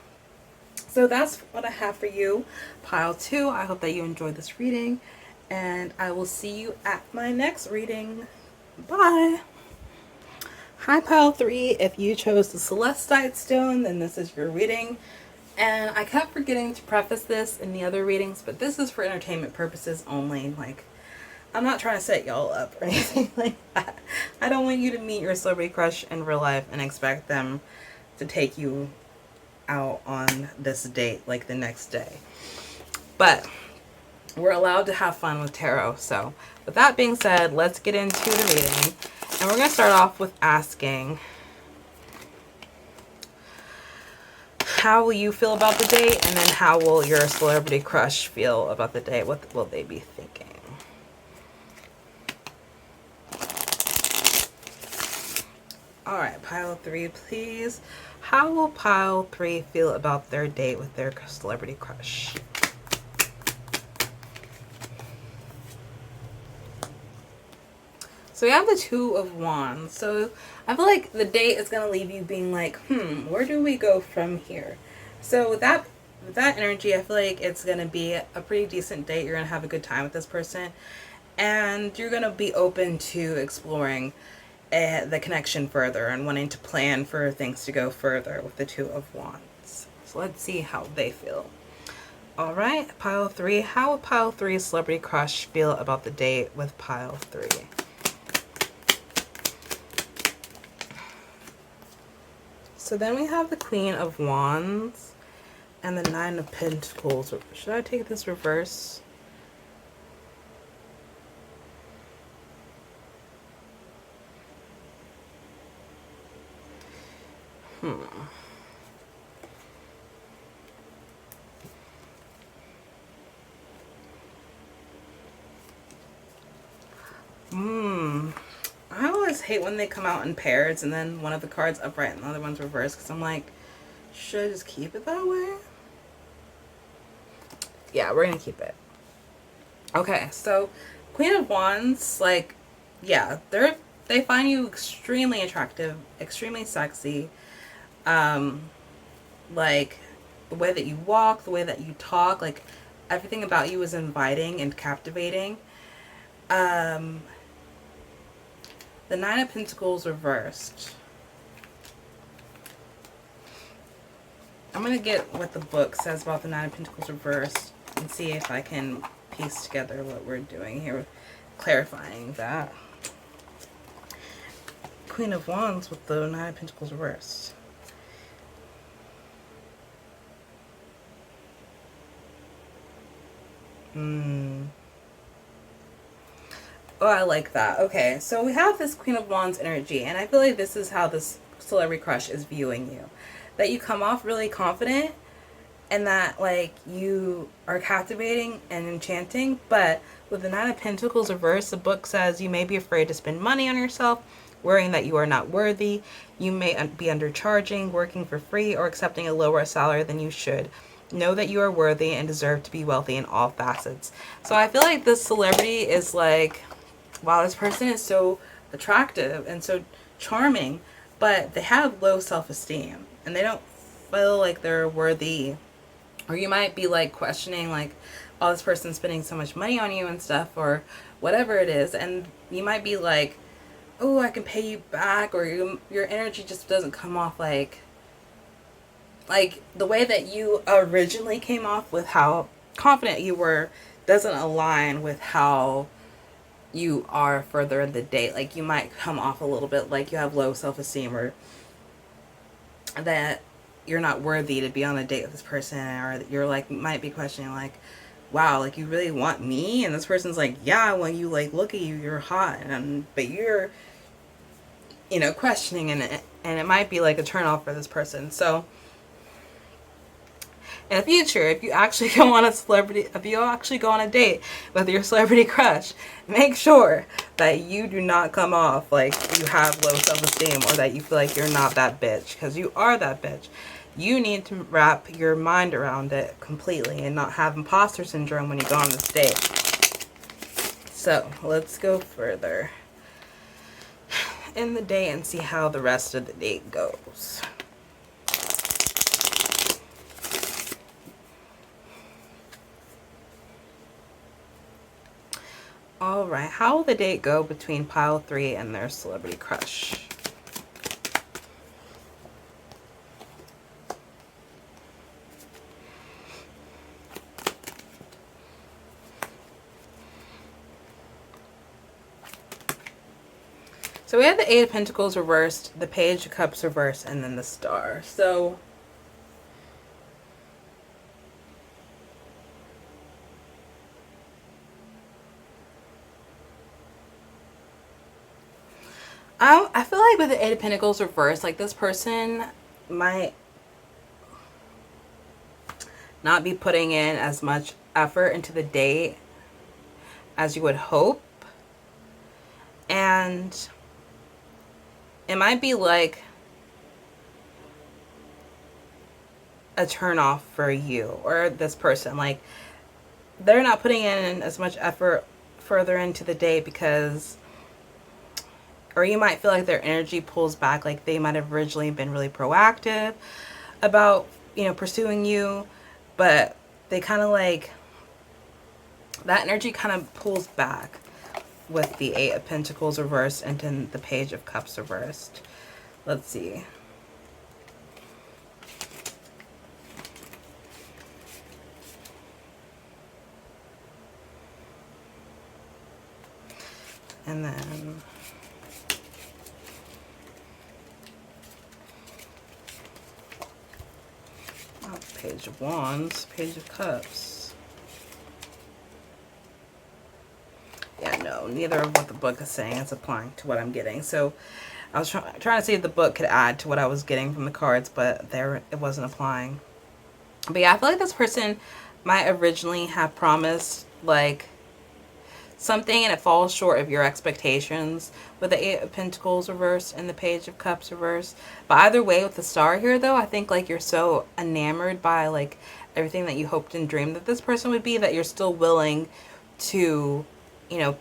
So that's what I have for you, Pile 2. I hope that you enjoyed this reading, and I will see you at my next reading. Bye! Hi, Pile 3. If you chose the Celestite Stone, then this is your reading. And I kept forgetting to preface this in the other readings, but this is for entertainment purposes only. Like, I'm not trying to set y'all up or anything like that. I don't want you to meet your celebrity crush in real life and expect them to take you out on this date like the next day. But we're allowed to have fun with tarot. So with that being said, let's get into the reading. And we're going to start off with asking, how will you feel about the date? And then how will your celebrity crush feel about the date? What will they be thinking? All right, Pile 3, please. How will Pile 3 feel about their date with their celebrity crush? So we have the Two of Wands. So I feel like the date is going to leave you being like, where do we go from here? So with that energy, I feel like it's going to be a pretty decent date. You're going to have a good time with this person. And you're going to be open to exploring the connection further and wanting to plan for things to go further with the Two of Wands. So let's see how they feel. All right, Pile 3. How will Pile 3's celebrity crush feel about the date with Pile 3? So then we have the Queen of Wands and the Nine of Pentacles. Should I take this reverse? I always hate when they come out in pairs and then one of the cards upright and the other one's reversed, because I'm like, should I just keep it that way? Yeah, we're gonna keep it. Okay, so Queen of Wands, like, yeah, they find you extremely attractive, extremely sexy. Like the way that you walk, the way that you talk, like everything about you is inviting and captivating. The Nine of Pentacles reversed. I'm going to get what the book says about the Nine of Pentacles reversed and see if I can piece together what we're doing here, clarifying that. Queen of Wands with the Nine of Pentacles reversed. Oh, I like that. Okay, so we have this Queen of Wands energy, and I feel like this is how this celebrity crush is viewing you. That you come off really confident, and that, like, you are captivating and enchanting, but with the Nine of Pentacles reversed, the book says you may be afraid to spend money on yourself, worrying that you are not worthy. You may be undercharging, working for free, or accepting a lower salary than you should. Know that you are worthy and deserve to be wealthy in all facets. So I feel like this celebrity is like, wow, this person is so attractive and so charming, but they have low self-esteem and they don't feel like they're worthy. Or you might be like questioning like, oh, this person's spending so much money on you and stuff, or whatever it is, and you might be like, oh, I can pay you back, or your energy just doesn't come off like the way that you originally came off with how confident you were doesn't align with how you are further in the date. Like you might come off a little bit like you have low self-esteem, or that you're not worthy to be on a date with this person, or that you're like, might be questioning like, wow, like you really want me? And this person's like, yeah, when you like look at you, you're hot, and but you're, you know, questioning, and it might be like a turn off for this person. So in the future, if you actually go on a date with your celebrity crush, make sure that you do not come off like you have low self-esteem, or that you feel like you're not that bitch, because you are that bitch. You need to wrap your mind around it completely and not have imposter syndrome when you go on this date. So let's go further in the day and see how the rest of the date goes. Alright, how will the date go between pile 3 and their celebrity crush? So we have the 8 of Pentacles reversed, the Page of Cups reversed, and then the Star. So I feel like with the 8 of Pentacles reversed, like this person might not be putting in as much effort into the date as you would hope. And it might be like a turn off for you or this person. Like they're not putting in as much effort further into the date because, or you might feel like their energy pulls back. Like they might have originally been really proactive about, you know, pursuing you, but they kind of like, that energy kind of pulls back with the 8 of Pentacles reversed and then the Page of Cups reversed. Let's see. And then Page of Wands, Page of Cups. Yeah, no, neither of what the book is saying is applying to what I'm getting. So I was trying to see if the book could add to what I was getting from the cards, but there it wasn't applying. But yeah, I feel like this person might originally have promised like something and it falls short of your expectations with the 8 of Pentacles reversed and the Page of Cups reversed. But either way, with the Star here though, I think like you're so enamored by like everything that you hoped and dreamed that this person would be, that you're still willing to, you know,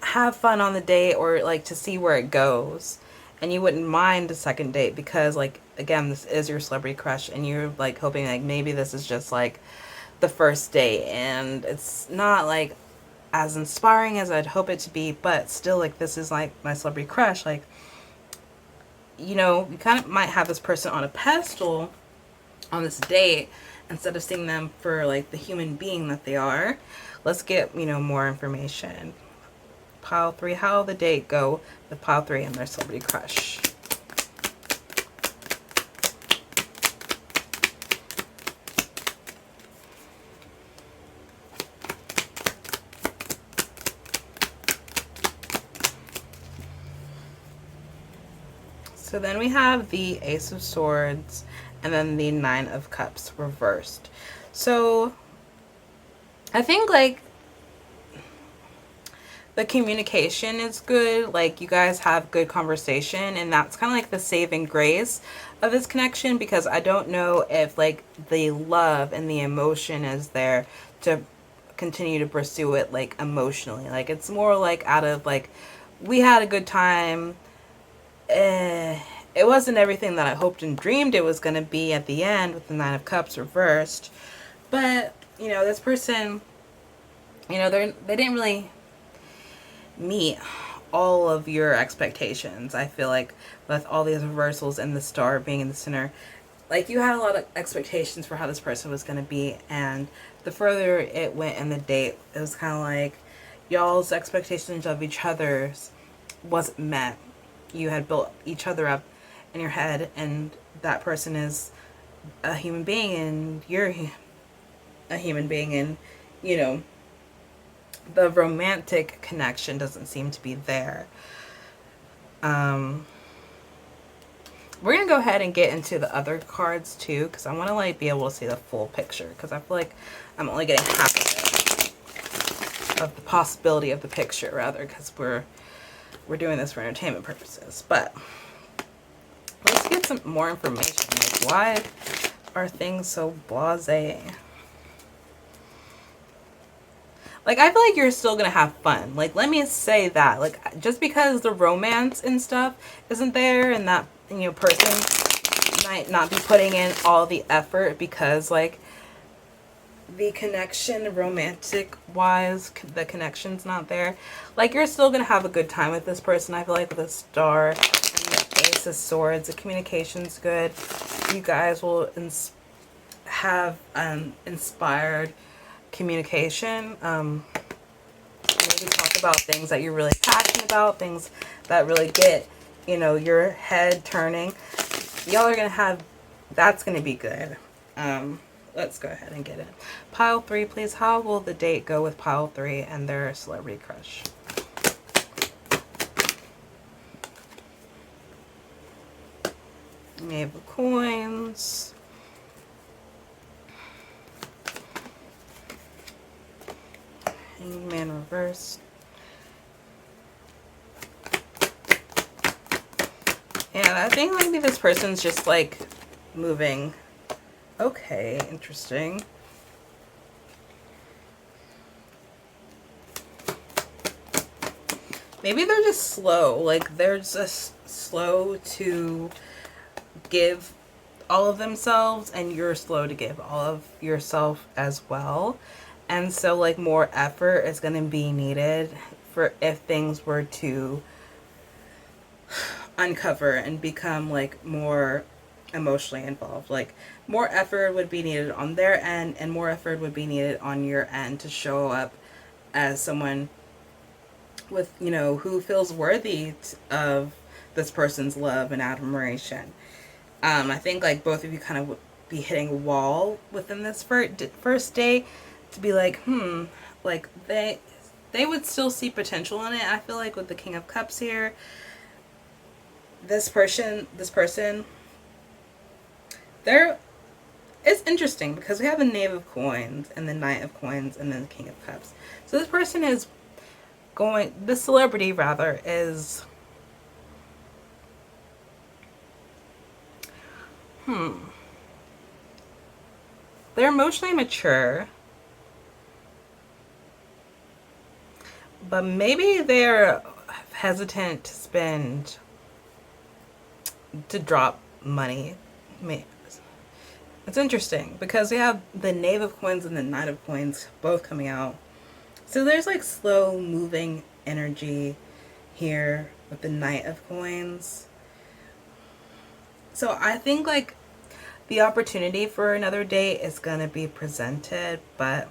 have fun on the date or like to see where it goes. And you wouldn't mind a second date because like, again, this is your celebrity crush and you're like hoping like maybe this is just like the first date and it's not like as inspiring as I'd hope it to be, but still like this is like my celebrity crush. Like, you know, you kind of might have this person on a pedestal on this date instead of seeing them for like the human being that they are. Let's get, you know, more information. Pile 3, how will the date go with pile 3 and their celebrity crush? So then we have the Ace of Swords and then the 9 of Cups reversed. So I think like the communication is good, like you guys have good conversation, and that's kind of like the saving grace of this connection, because I don't know if like the love and the emotion is there to continue to pursue it like emotionally. Like it's more like out of like, we had a good time, and it wasn't everything that I hoped and dreamed it was going to be at the end with the Nine of Cups reversed. But, you know, this person, you know, they didn't really meet all of your expectations. I feel like with all these reversals and the star being in the center, like you had a lot of expectations for how this person was going to be, and the further it went in the date, it was kind of like y'all's expectations of each other's wasn't met. You had built each other up in your head, and that person is a human being and you're a human being, and you know, the romantic connection doesn't seem to be there. We're going to go ahead and get into the other cards too, because I want to like be able to see the full picture, because I feel like I'm only getting half of it, of the possibility of the picture rather, because we're doing this for entertainment purposes. But let's get some more information. Like, why are things so blasé? Like, I feel like you're still going to have fun. Like, let me say that. Like, just because the romance and stuff isn't there, and that, you know, person might not be putting in all the effort because, like, the connection, romantic-wise, the connection's not there. Like, you're still going to have a good time with this person. I feel like with the star and the Ace of Swords, the communication's good. You guys will have inspired communication. Maybe talk about things that you're really passionate about, things that really get, you know, your head turning. Y'all are gonna have, that's gonna be good. Let's go ahead and get it. Pile 3, please. How will the date go with pile 3 and their celebrity crush? Knave of Coins. Man reverse. And I think maybe this person's just like moving. Okay, interesting. Maybe they're just slow. Like they're just slow to give all of themselves, and you're slow to give all of yourself as well. And so like more effort is going to be needed for if things were to uncover and become like more emotionally involved. Like more effort would be needed on their end, and more effort would be needed on your end to show up as someone with, you know, who feels worthy of this person's love and admiration. I think like both of you kind of would be hitting a wall within this first day, to be like, like they would still see potential in it. I feel like with the King of Cups here, this person, it's interesting because we have the Knave of Coins and the Knight of Coins and then the King of Cups. So this person is going, the celebrity rather, is they're emotionally mature, but maybe they're hesitant to drop money. It's interesting because we have the Knave of Coins and the Knight of Coins both coming out. So there's like slow moving energy here with the Knight of Coins. So I think like the opportunity for another date is going to be presented, but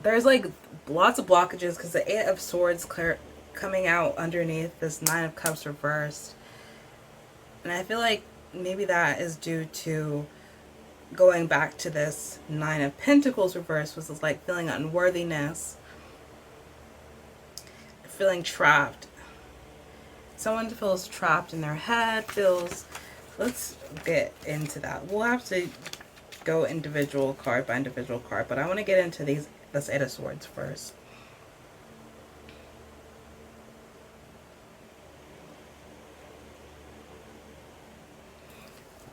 there's like lots of blockages because the Eight of Swords coming out underneath this Nine of Cups reversed. And I feel like maybe that is due to going back to this Nine of Pentacles reversed, which is like feeling unworthiness, feeling trapped. Someone feels trapped in their head, let's get into that. We'll have to go individual card by individual card, but I want to get into this Eight of Swords first.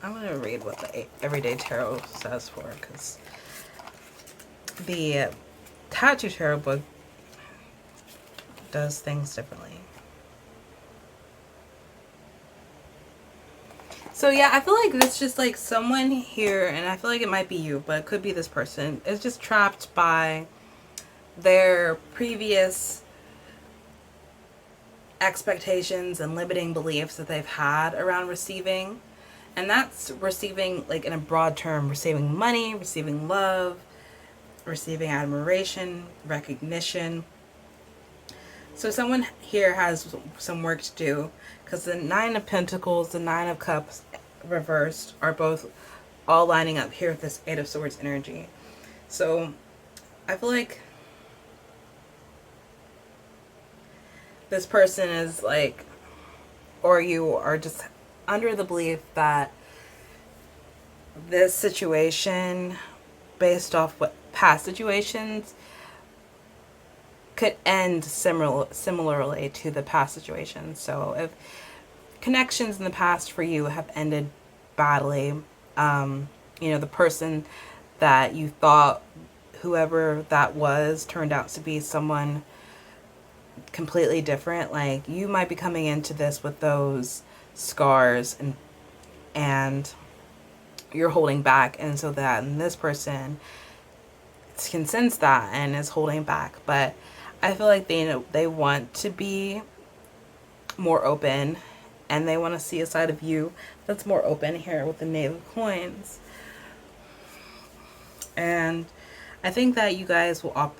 I'm going to read what the Everyday Tarot says for it, because the Tattoo Tarot book does things differently. So yeah, I feel like this just like someone here, and I feel like it might be you, but it could be this person, is just trapped by their previous expectations and limiting beliefs that they've had around receiving. And that's receiving, like in a broad term, receiving money, receiving love, receiving admiration, recognition. So someone here has some work to do, because the Nine of Pentacles, the Nine of Cups reversed are both all lining up here with this Eight of Swords energy. So I feel like this person is like, or you are just under the belief that this situation, based off what past situations, could end similarly to the past situation. So if connections in the past for you have ended badly, you know, the person that you thought, whoever that was, turned out to be someone completely different. Like, you might be coming into this with those scars, and you're holding back, and so that, and this person can sense that and is holding back. But I feel like they want to be more open, and they want to see a side of you that's more open here with the Knave of Coins. And I think that you guys will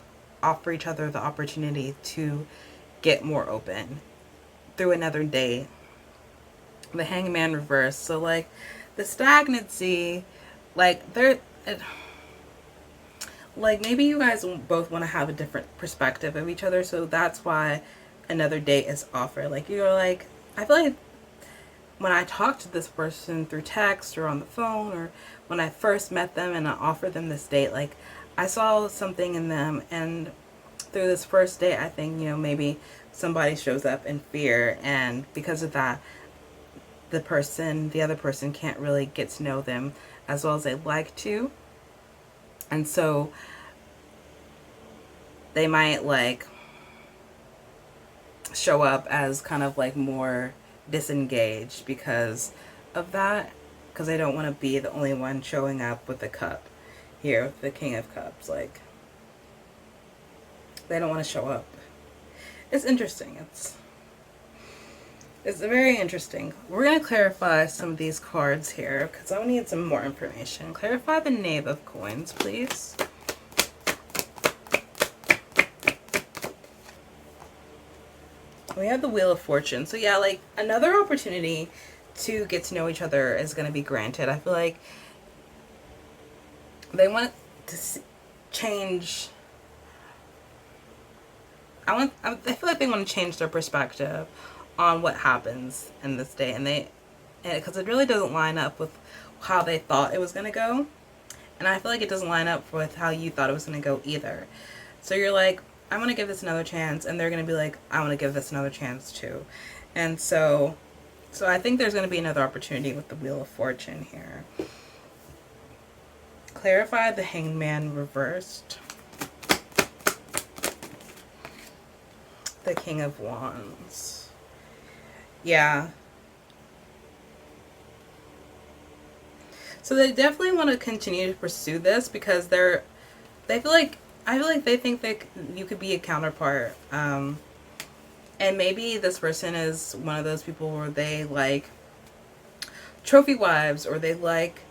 offer each other the opportunity to get more open through another date. The Hangman reverse. So like the stagnancy, like like maybe you guys both want to have a different perspective of each other, so that's why another date is offered. Like, you're like, I feel like when I talked to this person through text or on the phone, or when I first met them and I offered them this date, like I saw something in them, and through this first date, I think, you know, maybe somebody shows up in fear, and because of that, the other person can't really get to know them as well as they'd like to. And so they might like show up as kind of like more disengaged because of that, because they don't want to be the only one showing up with the cup here, with the King of Cups. Like, they don't want to show up. It's interesting. It's very interesting. We're going to clarify some of these cards here because I need some more information. Clarify the Knave of Coins, please. We have the Wheel of Fortune. So yeah, like another opportunity to get to know each other is going to be granted. I feel like they want to change. I feel like they want to change their perspective on what happens in this day, and because it really doesn't line up with how they thought it was going to go, and I feel like it doesn't line up with how you thought it was going to go either. So you're like, I want to give this another chance, and they're going to be like, I want to give this another chance too. And so I think there's going to be another opportunity with the Wheel of Fortune here. Clarify the Hangman reversed. The King of Wands. Yeah. So they definitely want to continue to pursue this because I feel like they think that you could be a counterpart. And maybe this person is one of those people where they like trophy wives, or they like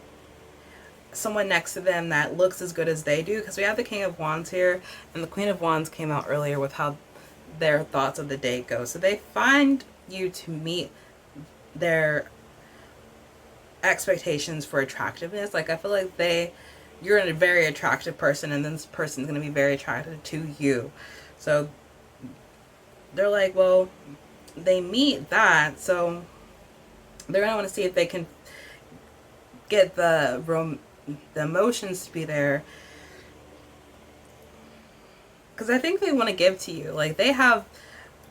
someone next to them that looks as good as they do, because we have the King of Wands here, and the Queen of Wands came out earlier with how their thoughts of the date go. So they find you to meet their expectations for attractiveness. Like, I feel like you're a very attractive person, and this person's going to be very attracted to you. So they're like, well, they meet that, so they're going to want to see if they can get the emotions to be there, because I think they want to give to you. Like, they have,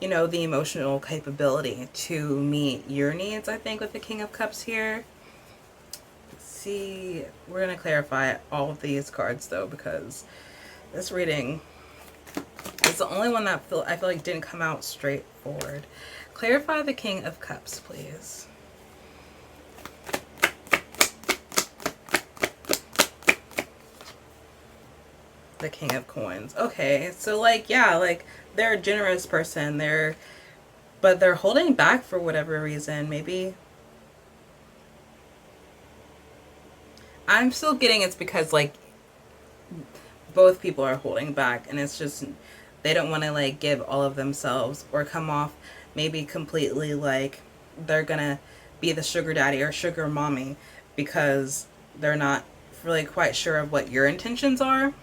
you know, the emotional capability to meet your needs, I think, with the King of Cups here. Let's see, we're going to clarify all of these cards, though, because this reading is the only one that I feel like didn't come out straightforward. Clarify the King of Cups, please. the King of Coins. Okay, so like, yeah, like they're a generous person. But they're holding back for whatever reason. Maybe I'm still getting it's because like both people are holding back, and it's just they don't want to like give all of themselves or come off maybe completely like they're gonna be the sugar daddy or sugar mommy because they're not really quite sure of what your intentions are.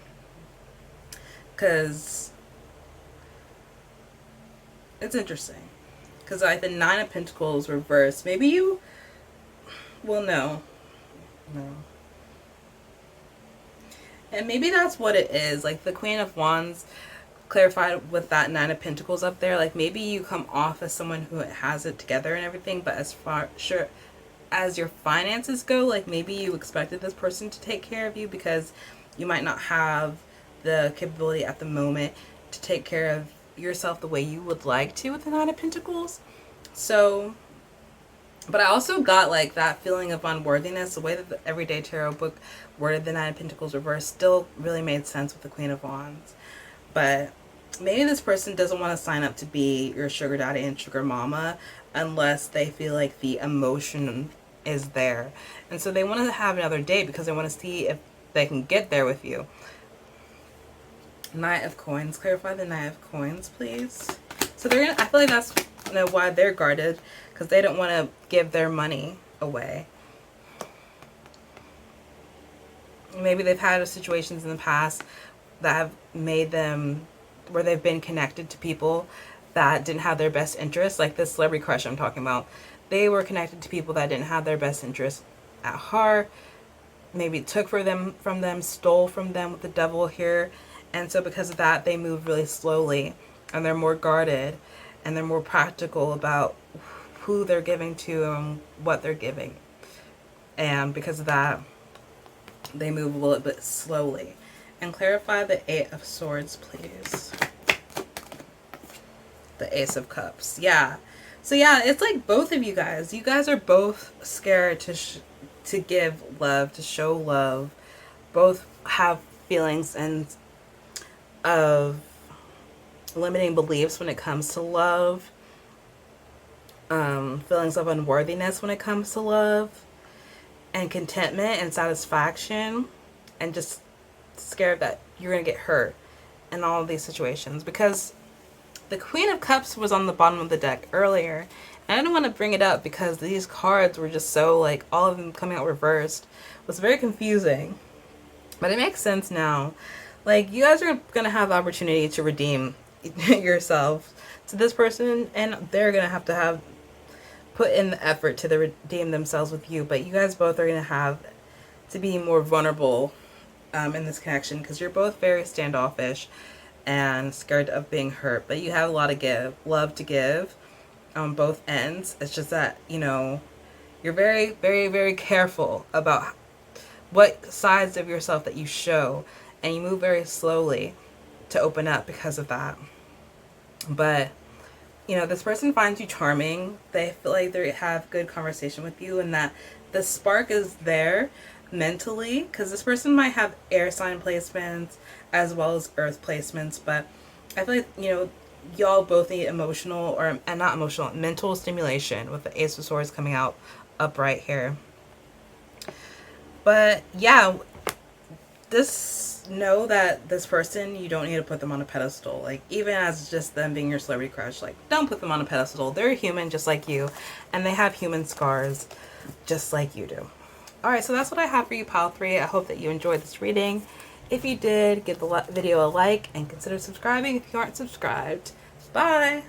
Because it's interesting. Because like the Nine of Pentacles reversed. Maybe you... Well, no. No. And maybe that's what it is. Like the Queen of Wands clarified with that Nine of Pentacles up there. Like maybe you come off as someone who has it together and everything. But as far sure as your finances go, like maybe you expected this person to take care of you because you might not have the capability at the moment to take care of yourself the way you would like to with the Nine of Pentacles. So, but I also got like that feeling of unworthiness. The way that the Everyday Tarot book worded the Nine of Pentacles reversed still really made sense with the Queen of Wands. But maybe this person doesn't want to sign up to be your sugar daddy and sugar mama unless they feel like the emotion is there. And so they want to have another date because they want to see if they can get there with you. Knight of Coins. Clarify the Knight of Coins, please. So they're gonna, I feel like that's why they're guarded, because they don't want to give their money away. Maybe they've had situations in the past that have made them where they've been connected to people that didn't have their best interests, like this celebrity crush I'm talking about. They were connected to people that didn't have their best interests at heart. Maybe took from them, stole from them with the Devil here. And so because of that, they move really slowly and they're more guarded and they're more practical about who they're giving to and what they're giving. And because of that, they move a little bit slowly. And clarify the Eight of Swords, please. The Ace of Cups. Yeah. So yeah, it's like both of you guys. You guys are both scared to give love, to show love. Both have feelings and of limiting beliefs when it comes to love, feelings of unworthiness when it comes to love, and contentment and satisfaction, and just scared that you're gonna get hurt in all of these situations. Because the Queen of Cups was on the bottom of the deck earlier, and I don't want to bring it up because these cards were just so like all of them coming out reversed was very confusing, but it makes sense now. Like, you guys are going to have the opportunity to redeem yourself to this person, and they're going to have put in the effort to redeem themselves with you. But you guys both are going to have to be more vulnerable in this connection because you're both very standoffish and scared of being hurt. But you have a lot of love to give on both ends. It's just that, you know, you're very, very, very careful about what sides of yourself that you show. And you move very slowly to open up because of that. But, you know, this person finds you charming. They feel like they have good conversation with you and that the spark is there mentally. Because this person might have air sign placements as well as earth placements. But I feel like, you know, y'all both need emotional and not emotional, mental stimulation with the Ace of Swords coming out upright here. But, yeah, know that this person, you don't need to put them on a pedestal. Like, even as just them being your celebrity crush, like, don't put them on a pedestal. They're human just like you, and they have human scars just like you do. Alright, so that's what I have for you, Pile 3. I hope that you enjoyed this reading. If you did, give the video a like and consider subscribing if you aren't subscribed. Bye!